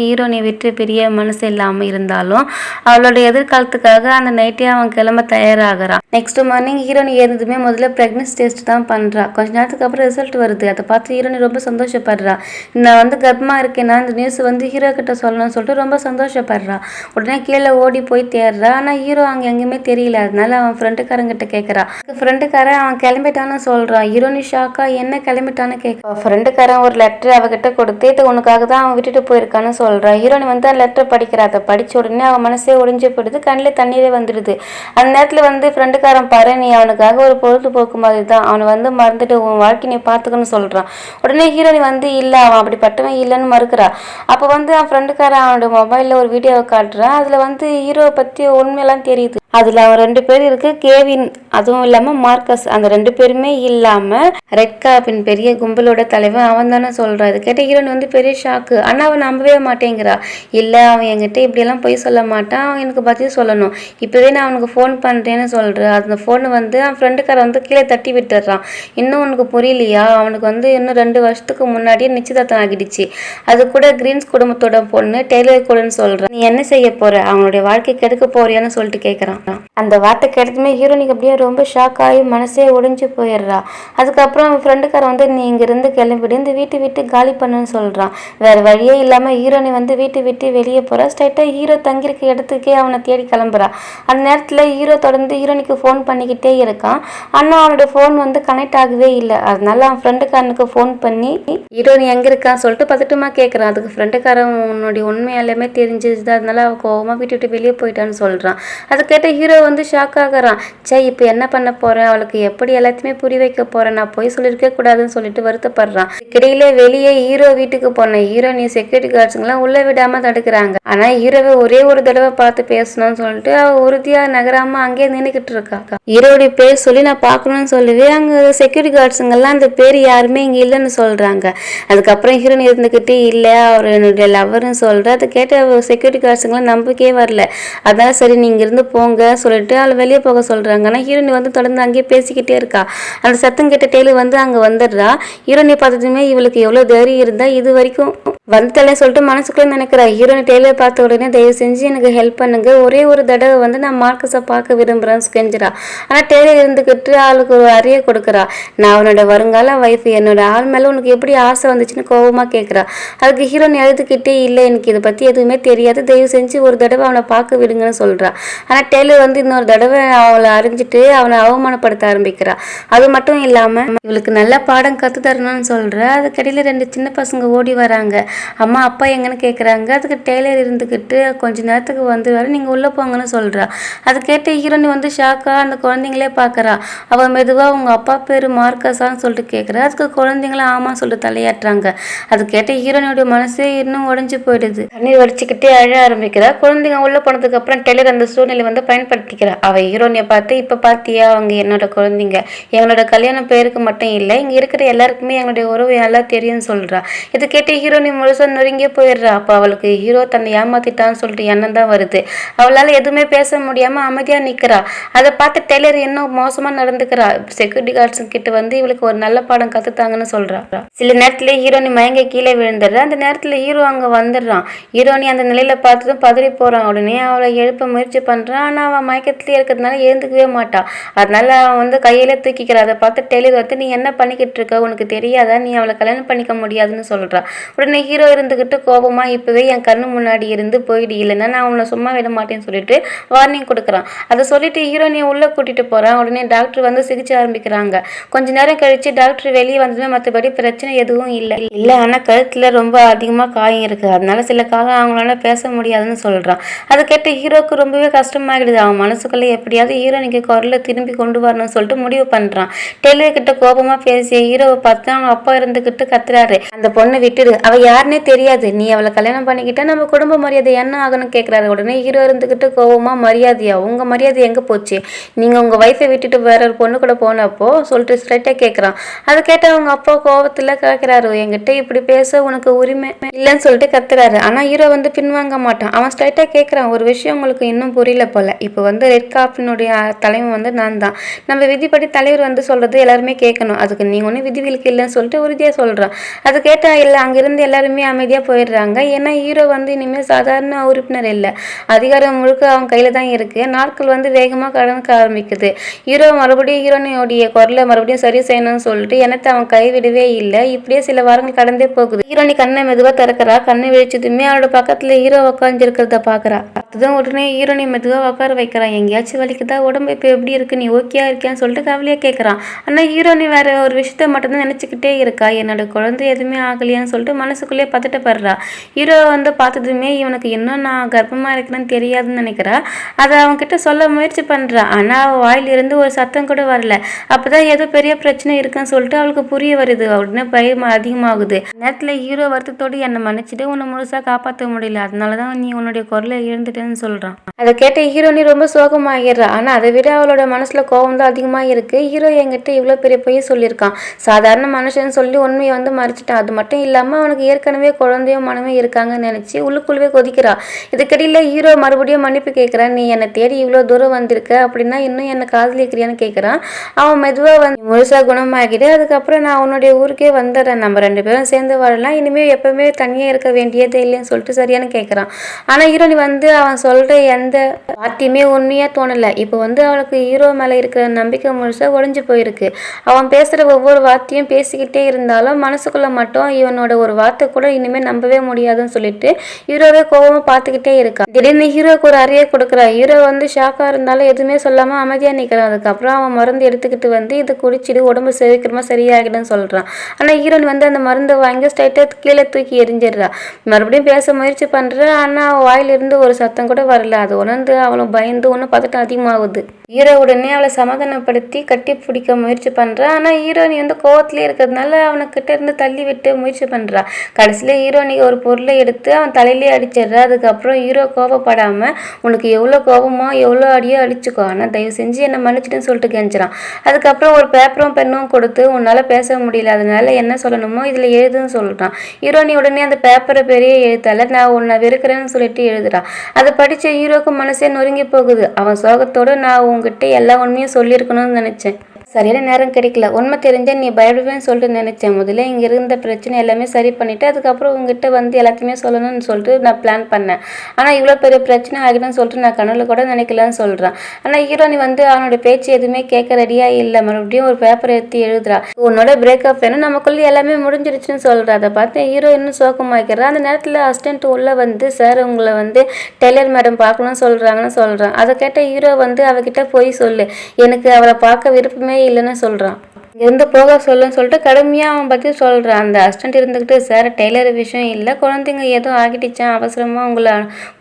ஹீரோனை விட்டு பெரிய மனசு இல்லாமல் இருந்தாலும் அவளோட எதிர்காலத்துக்காக அந்த நைட்டே அவன் கிளம்ப தயாராகிறான். நெக்ஸ்ட் மார்னிங் ஹீரோனி எழுந்ததுமே முதல்ல ப்ரெக்னன்சி டெஸ்ட் தான் பண்ணுறா. கொஞ்ச நேரத்துக்கு அப்புறம் ரிசல்ட் வருது. அதை பார்த்து ஹீரோனி ரொம்ப சந்தோஷப்படுறா. நான் வந்து கர்ப்பமாக இருக்கேன்னா இந்த நியூஸ் வந்து ஹீரோ கிட்ட சொல்லணும்னு சொல்லிட்டு ரொம்ப சந்தோஷப்படுறா. உடனே கீழே ஓடி போய் தேடுறா. ஆனால் ஹீரோ அங்கே எங்கேயுமே தெரியல. அதனால அவன் ஃப்ரெண்டுக்காரங்கிட்ட கேட்குறா. ஃப்ரெண்டுக்காரன் அவன் கிளம்பிட்டான்னு சொல்கிறான். ஹீரோனி ஷாக்கா என்ன கிளம்பிட்டான்னு கேட்க ஃப்ரெண்டுக்காரன் ஒரு லெட்டர் அவகிட்ட கொடுத்து இது உனக்காக தான் அவன் விட்டுட்டு போயிருக்கான்னு சொல்கிறான். ஹீரோனி வந்து அந்த லெட்டர் படிக்கிறா. அதை படித்த உடனே அவன் மனசே ஒடிஞ்சு போயிடுது. கண்ணில் தண்ணீரே வந்துடுது. அந்த நேரத்தில் வந்து ஃப்ரெண்டுக்காரன் பாரு நீ அவனுக்காக ஒரு பொழுதுபோக்கு மாதிரி தான் அவனை வந்து மறந்துட்டு உன் வாழ்க்கை நீ பார்த்துக்கன்னு சொல்கிறான். உடனே ஹீரோனி வந்து இல்லை அவன் அப்படிப்பட்டவன் இல்லைன்னு மறுக்கிறா. அப்போ வந்து அவன் ஃப்ரெண்டுக்காரன் அவனோட மொபைலில் ஒரு வீடியோவை காட்டுறான். அதில் வந்து ஹீரோவை பற்றி உண்மையெல்லாம் தெரியுது. அதில் அவன் 2 பேர் இருக்கு, கேவின், அதுவும் இல்லாமல் மார்க்கஸ். அந்த 2 பேருமே இல்லாமல் ரெட் காப்பின் பெரிய கும்பலோட தலைவன் அவன் தானே சொல்கிறான். இது கேட்ட ஹீரோன் வந்து பெரிய ஷாக்கு. ஆனால் அவன் நம்பவே மாட்டேங்கிறா. இல்லை அவன் என்கிட்ட இப்படியெல்லாம் போய் சொல்ல மாட்டான், அவன் எனக்கு பதில் சொல்லணும், இப்போவே நான் அவனுக்கு ஃபோன் பண்ணுறேன்னு சொல்கிறேன். அந்த ஃபோனை வந்து அவன் ஃப்ரெண்டுக்கார வந்து கீழே தட்டி விட்டுறான். இன்னும் உனக்கு புரியலையா, அவனுக்கு வந்து இன்னும் 2 வருஷத்துக்கு முன்னாடியே நிச்சயதார்த்தம் ஆகிடுச்சு. அது கூட கிரீன்ஸ் குடும்பத்தோட பொண்ணு டெய்லர் கூடன்னு சொல்கிறான். நீ என்ன செய்ய போற, அவனுடைய வாழ்க்கை கெடுக்க போறியான்னு சொல்லிட்டு கேட்குறான். அந்த வார்த்தை கிடைத்துமே ஹீரோனிக்கு அப்படியே ரொம்ப ஷாக் ஆகி மனசே ஒடிஞ்சு போயிடுறா. அதுக்கப்புறம் அவன் ஃப்ரெண்டுக்கார வந்து நீ இங்கிருந்து கிளம்பிடு, இந்த வீட்டை விட்டு காலி பண்ணுன்னு சொல்கிறான். வேறு வழியே இல்லாமல் ஹீரோனி வந்து வீட்டை விட்டு வெளியே போகிறா. ஸ்ட்ரைட்டாக ஹீரோ தங்கியிருக்க இடத்துக்கே அவனை தேடி கிளம்புறா. அந்த நேரத்தில் ஹீரோ தொடர்ந்து ஹீரோனிக்கு ஃபோன் பண்ணிக்கிட்டே இருக்கான். ஆனால் அவனோட ஃபோன் வந்து கனெக்ட் ஆகவே இல்லை. அதனால அவன் ஃப்ரெண்டுக்காரனுக்கு ஃபோன் பண்ணி ஹீரோனி எங்கே இருக்கான்னு சொல்லிட்டு பதட்டமாக கேட்குறான். அதுக்கு ஃப்ரெண்டுக்காரன் உன்னுடைய உண்மையாலுமே தெரிஞ்சிருது, அதனால அவன் கோவமாக வீட்டை விட்டு வெளியே போயிட்டான்னு சொல்கிறான். அதை கேட்ட ஹீரோ வந்து ஷாக் ஆகிறான். சே இப்போ என்ன பண்ண போகிறேன், அவளுக்கு எப்படி எல்லாத்தையுமே புரிய வைக்க போகிறேன், நான் போய் சொல்லியிருக்க கூடாதுன்னு சொல்லிட்டு வருத்தப்படுறான். இடையில வெளியே ஹீரோ வீட்டுக்கு போன ஹீரோனி செக்யூரிட்டி கார்ட்ஸுங்கெல்லாம் உள்ளே விடாமல் தடுக்கிறாங்க. ஆனால் ஹீரோவை ஒரே ஒரு தடவை பார்த்து பேசணும்னு சொல்லிட்டு அவள் உறுதியாக நகராமல் அங்கேயே நின்றுக்கிட்டு இருக்கா. ஹீரோடைய பேர் சொல்லி நான் பார்க்கணும்னு சொல்லவே அங்கே செக்யூரிட்டி கார்ட்ஸுங்கெல்லாம் அந்த பேர் யாருமே இங்கே இல்லைன்னு சொல்கிறாங்க. அதுக்கப்புறம் ஹீரோனி இருந்துக்கிட்டு இல்லை அவர் என்னுடைய லவர்னு சொல்கிற. அதை கேட்ட செக்யூரிட்டி கார்ட்ஸுங்கெல்லாம் நம்பிக்கையே வரல. அதான் சரி நீங்கள் இருந்து போங்க சொல்லிட்டு அவளை வெளியே போக சொல்கிறாங்க. ஆனால் ஹீரோனி வந்து தொடர்ந்து அங்கேயே பேசிக்கிட்டே இருக்கா. அந்த சத்தம் கேட்ட டெய்லர் வந்து அங்கே வந்துடுறா. ஹீரோனி பார்த்ததுமே இவளுக்கு எவ்வளோ தைரியம் இருந்தால் இது வரைக்கும் வந்துட்டேன்னு சொல்லிட்டு மனசுக்குள்ளே நினைக்கிறா. ஹீரோனி டெய்லர் பார்த்த உடனே தயவு செஞ்சு எனக்கு ஹெல்ப் பண்ணுங்க, ஒரே ஒரு தடவை வந்து நான் மார்க்கஸை பார்க்க விரும்புகிறேன்னு கெஞ்சிரா. ஆனால் டெய்லர் இருந்துக்கிட்டு ஆளுக்கு ஒரு அறிய கொடுக்குறா. நான் அவனோட வருங்கால வைஃப், என்னோட ஆள் மேலே உனக்கு எப்படி ஆசை வந்துச்சுன்னு கோபமாக கேட்குறா. அதுக்கு ஹீரோனி எழுதுக்கிட்டே இல்லை எனக்கு இதை பற்றி எதுவுமே தெரியாது, தயவு செஞ்சு ஒரு தடவை அவனை பார்க்க விடுங்கன்னு சொல்கிறா. ஆனால் டெய்லர் வந்து இன்னொரு தடவை அவளை அறிஞ்சிட்டு அவனை அவமானப்படுத்த ஆரம்பிக்கிறா. அது மட்டும் இல்லாமல் இவளுக்கு நல்ல பாடம் கற்று தரணும்னு சொல்கிற. அதுக்கடையில் 2 சின்ன பசங்க ஓடி வராங்க. அம்மா அப்பா எங்கன்னு கேட்குறாங்க. அதுக்கு டெய்லர் இருந்துக்கிட்டு கொஞ்ச நேரத்துக்கு வந்துடுவார், நீங்கள் உள்ளே போங்கன்னு சொல்கிறா. அது கேட்ட ஹீரோனி வந்து ஷாக்காக அந்த குழந்தைங்களே பார்க்குறா. அவள் மெதுவாக உங்கள் அப்பா பேர் மார்க்கஸான்னு சொல்லிட்டு கேட்குறா. அதுக்கு குழந்தைங்களும் ஆமான்னு சொல்லிட்டு தலையாட்டுறாங்க. அது கேட்ட ஹீரோனியோட மனசே இன்னும் உடஞ்சி போயிடுது. தண்ணீர் வடிச்சுக்கிட்டே அழ ஆரம்பிக்கிறா. குழந்தைங்க உள்ளே போனதுக்கு அப்புறம் டெய்லர் அந்த சூழ்நிலை வந்து பயன்படுத்திக்கிறா. அவள் ஹீரோனியை பார்த்து இப்போ பார்த்தியா அவங்க என்னோட குழந்தைங்க, எங்களோட கல்யாணம் பேருக்கு மட்டும் இல்லை இங்கே இருக்கிற எல்லாருக்குமே எங்களுடைய உறவு நல்லா தெரியும்னு சொல்கிறா. இது கேட்டு ஹீரோனி முழுசாக நொறுங்கியே போயிடுறா. அப்போ அவளுக்கு ஹீரோ தன்னை ஏமாத்திட்டான்னு சொல்லிட்டு எண்ணம் தான் வருது. அவளால் எதுவுமே பேச முடியாமல் அமைதியாக நிற்கிறா. அதை பார்த்து டெய்லர் இன்னும் மோசமாக நடந்துக்கிறா. செக்யூரிட்டி கார்ட்ஸ் கிட்ட வந்து இவளுக்கு ஒரு நல்ல பாடம் கற்றுத்தாங்கன்னு சொல்கிறா. சில நேரத்தில் ஹீரோனி மயங்க கீழே விழுந்துடுறா. அந்த நேரத்தில் ஹீரோ அங்கே வந்துடுறான். ஹீரோனி அந்த நிலையில் பார்த்ததும் பதறி போகிறான். உடனே அவளை எழுப்ப முயற்சி பண்ணுறான். ஆனால் அவன் மயக்கத்திலே இருக்கிறதுனால எழுந்துக்கவே மாட்டா. அதனால அவன் வந்து கையில தூக்கிக்கிறா. அதை பார்த்து டெய்லர் வந்து நீ என்ன பண்ணிக்கிட்டு இருக்க, உனக்கு தெரியாதா, நீ அவளை கல்யாணம் பண்ணிக்க முடியாதுன்னு சொல்கிறா. உடனே ஹீரோ இருந்துக்கிட்டு கோபமாக இப்போவே என் கண்ணு முன்னாடி இருந்து போயிடு, இல்லைன்னா நான் உன்னை சும்மா விட மாட்டேன்னு சொல்லிட்டு வார்னிங் கொடுக்குறான். அதை சொல்லிட்டு ஹீரோனியை உள்ளே கூட்டிகிட்டு போகிறான். உடனே டாக்டர் வந்து சிகிச்சை ஆரம்பிக்கிறாங்க. கொஞ்ச நேரம் கழித்து டாக்டர் வெளியே வந்ததுமே மற்றபடி பிரச்சனை எதுவும் இல்லை ஆனால் கழுத்தில் ரொம்ப அதிகமாக காயம் இருக்குது, அதனால சில காலம் அவங்களால பேச முடியாதுன்னு சொல்கிறான். அதை கேட்டு ஹீரோக்கு ரொம்பவே கஷ்டமாகிடுது. அவன் மனசுக்குள்ளே எப்படியாவது ஹீரோனிக்கு குரலை திரும்பி கொண்டு வரணும்னு சொல்லிட்டு முடிவு பண்ணுறான். டெய்லர் கிட்ட கோபமாக பேசிய ஹீரோவை பார்த்து அவங்க அப்பா இருந்துக்கிட்டு கத்துறாரு. அந்த பொண்ணை விட்டுடு, அவள் யாருன்னே தெரியாது, நீ அவளை கல்யாணம் பண்ணிக்கிட்டா நம்ம குடும்ப மரியாதை என்ன ஆகணும்னு கேட்குறாரு. உடனே ஹீரோ இருந்துக்கிட்டு கோபமாக மரியாதையா, உங்கள் மரியாதை எங்கே போச்சு, நீங்கள் உங்கள் ஒய்ஃபை விட்டுட்டு வேற ஒரு பொண்ணு கூட போனப்போ சொல்லிட்டு ஸ்ட்ரைட்டாக கேட்குறான். அதை கேட்ட அவங்க அப்பா கோபத்தில் கேட்குறாரு, என்கிட்ட இப்படி பேச உனக்கு உரிமை இல்லைன்னு சொல்லிட்டு கத்துறாரு. ஆனால் ஹீரோ வந்து பின்வாங்க மாட்டான். அவன் ஸ்ட்ரைட்டாக கேட்குறான், ஒரு விஷயம் உங்களுக்கு இன்னும் புரியல போல, இப்போ வந்து ரெட் காப்பினுடைய தலைவன் வந்து நான் தான், நம்ம விதிப்படி தலைவர் வந்து சொல்கிறது எல்லாருமே கேட்கணும், அதுக்கு நீ ஒன்றும் விதிவிலக்கு இல்லைன்னு சொல்லிட்டு உறுதியாக சொல்கிறான். அது கேட்டால் இல்லை அங்கிருந்து எல்லாருமே ஹீரோயினுமே அமைதியாக போயிடுறாங்க. ஏன்னா ஹீரோ வந்து இனிமேல் சாதாரண உறுப்பினர் இல்லை, அதிகாரம் முழுக்க அவன் கையில் தான் இருக்குது. நாட்கள் வந்து வேகமாக கடக்க ஆரம்பிக்குது. ஹீரோ மறுபடியும் ஹீரோனியோடைய குரலை மறுபடியும் சரி செய்யணும்னு சொல்லிட்டு என்னத்தை அவன் கைவிடவே இல்லை. இப்படியே சில வாரங்கள் கடந்தே போகுது. ஹீரோனி கண்ணை மெதுவாக திறக்கிறா. கண்ணை விழிச்சதுமே அவளோட பக்கத்தில் ஹீரோ உட்காந்துருக்கிறத பார்க்குறா. அதுதான் உடனே ஹீரோனி மெதுவாக உட்கார வைக்கிறான். எங்கேயாச்சும் வலிக்குதா, உடம்பு இப்போ எப்படி இருக்கு, நீ ஓகேயா இருக்கியான்னு சொல்லிட்டு கவலையாக கேட்குறான். ஆனால் ஹீரோனி வேற ஒரு விஷயத்த மட்டும்தான் நினச்சிக்கிட்டே இருக்கா. என்னோட குழந்தை எதுவுமே ஆகலையான்னு சொல்லிட்டு மனசுக்குள்ளேயே பதட்டப்படுறா. ஹீரோ வந்து பார்த்ததுமே இவனுக்கு இன்னும் நான் கர்ப்பமாக இருக்கிறேன்னு தெரியாதுன்னு நினைக்கிறா. அதை அவன்கிட்ட சொல்ல முயற்சி பண்ணுறா. ஆனால் அவள் வாயிலிருந்து ஒரு சத்தம் கூட வரல. அப்போதான் ஏதோ பெரிய பிரச்சனை இருக்குன்னு சொல்லிட்டு அவளுக்கு புரிய வருது. உடனே பயம் அதிகமாகுது. நேரத்தில் ஹீரோ வருத்தத்தோடு என்னை மன்னிச்சுட்டு உன்னை முழுசாக காப்பாற்ற முடியல, அதனால தான் நீ உன்னுடைய குரலை இழந்துட்டேன்னு சொல்கிறான். அதை கேட்ட ஹீரோனி ரொம்ப சோகமாகிடுறா. ஆனால் அதை விட அவளோட மனசில் கோபம் தான் அதிகமாக இருக்குது. ஹீரோ என்கிட்ட இவ்வளோ பெரிய பொய்யை சொல்லியிருக்கான், சாதாரண மனுஷன் சொல்லி உண்மையை வந்து மறைச்சிட்டான். அது மட்டும் இல்லாமல் அவனுக்கு ஏற்கனவே குழந்தையும் மனமே இருக்காங்கன்னு நினச்சி உள்ளுக்குள்ளவே கொதிக்கிறா. இதுக்கடியில் ஹீரோ மறுபடியும் மன்னிப்பு கேட்குறான். நீ என்னை தேடி இவ்வளோ தூரம் வந்திருக்க, அப்படின்னா இன்னும் என்னை காதலிக்கிறியான்னு கேட்குறான். அவன் மெதுவாக வந்து முழுசாக குணமாகிடு. அதுக்கப்புறம் நான் உன்னுடைய ஊருக்கே வந்துடுறேன், நம்ம 2 பேரும் சேர்ந்து வாழலாம், இனிமேல் எப்பவுமே தனியாக இருக்க வேண்டியதே இல்லைன்னு சொல்லிட்டு சரியானு கேட்குறான். ஆனால் ஹீரோனி வந்து அவன் சொல்கிற எந்த வார்த்தையுமே உண்மையாக தோணலை. இப்போ வந்து அவளுக்கு ஹீரோ மேலே இருக்கிற நம்பிக்கை முழுசாக உடைஞ்சு போயிருக்கு. அவன் பேசுகிற ஒவ்வொரு வார்த்தையும் பேசிக்கிட்டே இருந்தாலும் மனசுக்குள்ளே மட்டும் இவனோட ஒரு வார்த்தை கூட இனிமேல் நம்பவே முடியாதுன்னு சொல்லிட்டு ஹீரோவே கோபமாக பார்த்துக்கிட்டே இருக்கான். திடீர்னு ஹீரோக்கு ஒரு அறையை கொடுக்குறா. ஹீரோ வந்து ஷாக்காக இருந்தாலும் எதுவுமே சொல்லாமல் அமைதியாக நிற்கிறான். அதுக்கப்புறம் அவன் மருந்து எடுத்துக்கிட்டு வந்து இதை குடிச்சிட்டு உடம்பு சீக்கிரமாக சரியாகிடுன்னு சொல்கிறான். ஆனால் ஹீரோன் வந்து அந்த மருந்தை வாங்கி ஸ்ட்ரைட்டாக கீழே தூக்கி எரிஞ்சிடுறா. மறுபடியும் பேச முயற்சி பண்ணுறா. ஆனால் அவள் வாயிலிருந்து ஒரு சத்தம் கூட வரல. அது உணர்ந்து அவளும் பயந்து ஒன்றும் பதட்டம் அதிகமாகுது. ஹீரோ உடனே அவளை சமாதானப்படுத்தி கட்டி பிடிக்க முயற்சி பண்ணுறா. ஆனால் ஹீரோனி வந்து கோவத்திலே இருக்கிறதுனால அவனுக்கிட்ட இருந்து தள்ளி விட்டு முயற்சி பண்ணுறா. கடைசியில் ஹீரோனிக்கு ஒரு பொருளை எடுத்து அவன் தலையிலே அடிச்சிடுறா. அதுக்கப்புறம் ஹீரோ கோவப்படாமல் உனக்கு எவ்வளோ கோபமோ எவ்வளோ அடியோ அடிச்சுக்கோ, ஆனால் தயவு செஞ்சு என்னை மன்னிச்சிட்டுன்னு சொல்லிட்டு கெஞ்சிறான். அதுக்கப்புறம் ஒரு பேப்பரும் பெண்ணும் கொடுத்து உன்னால் பேச முடியல, அதனால என்ன சொல்லணுமோ இதில் எழுதுன்னு சொல்கிறான். ஹீரோனி உடனே அந்த பேப்பரை பெரிய எழுத்தால நான் உன்னை வெறுக்கிறேன்னு சொல்லிட்டு எழுதுறான். அதை படித்த ஹீரோக்கு மனசே நொறுங்கி போகுது. அவன் சோகத்தோடு நான் உங்ககிட்ட எல்லா உண்மையும் சொல்லியிருக்கணும்னு நினச்சேன், சரியான நேரம் கிடைக்கல, உண்மை தெரிஞ்சால் நீ பயப்படுவேன்னு சொல்லிட்டு நினச்சேன். முதல்ல இங்கே இருந்த பிரச்சனை எல்லாமே சரி பண்ணிவிட்டு அதுக்கப்புறம் உங்ககிட்ட வந்து எல்லாத்தையுமே சொல்லணும்னு சொல்லிட்டு நான் பிளான் பண்ணேன். ஆனால் இவ்வளோ பெரிய பிரச்சனை ஆகிடும்னு சொல்லிட்டு நான் கனவுல கூட நினைக்கலன்னு சொல்கிறான். ஆனால் ஹீரோனி வந்து அவனோட பேச்சு எதுவுமே கேட்க ரெடியாக இல்லை. மறுபடியும் ஒரு பேப்பரை எடுத்து எழுதுறா. உன்னோட பிரேக்கப் வேணும், நமக்குள்ளே எல்லாமே முடிஞ்சிருச்சுன்னு சொல்கிறா. அதை பார்த்து ஹீரோ இன்னும் சோகமாக்கிறா. அந்த நேரத்தில் அசிஸ்டன்ட் உள்ளே வந்து சார் உங்களை வந்து டெய்லர் மேடம் பார்க்கணும்னு சொல்கிறாங்கன்னு சொல்கிறான். அதை கேட்ட ஹீரோ வந்து அவகிட்ட போய் சொல்லு, எனக்கு அவளை பார்க்க விருப்பமே இல்லைன்னு சொல்கிறான். இருந்து போக சொல்லுன்னு சொல்லிட்டு கடுமையாக அவன் பற்றி சொல்கிறான். அந்த அசிஸ்டன்ட் இருந்துக்கிட்டு சார் டெய்லர் விஷயம் இல்லை, குழந்தைங்க ஏதோ ஆகிடுச்சான், அவசரமாக உங்களை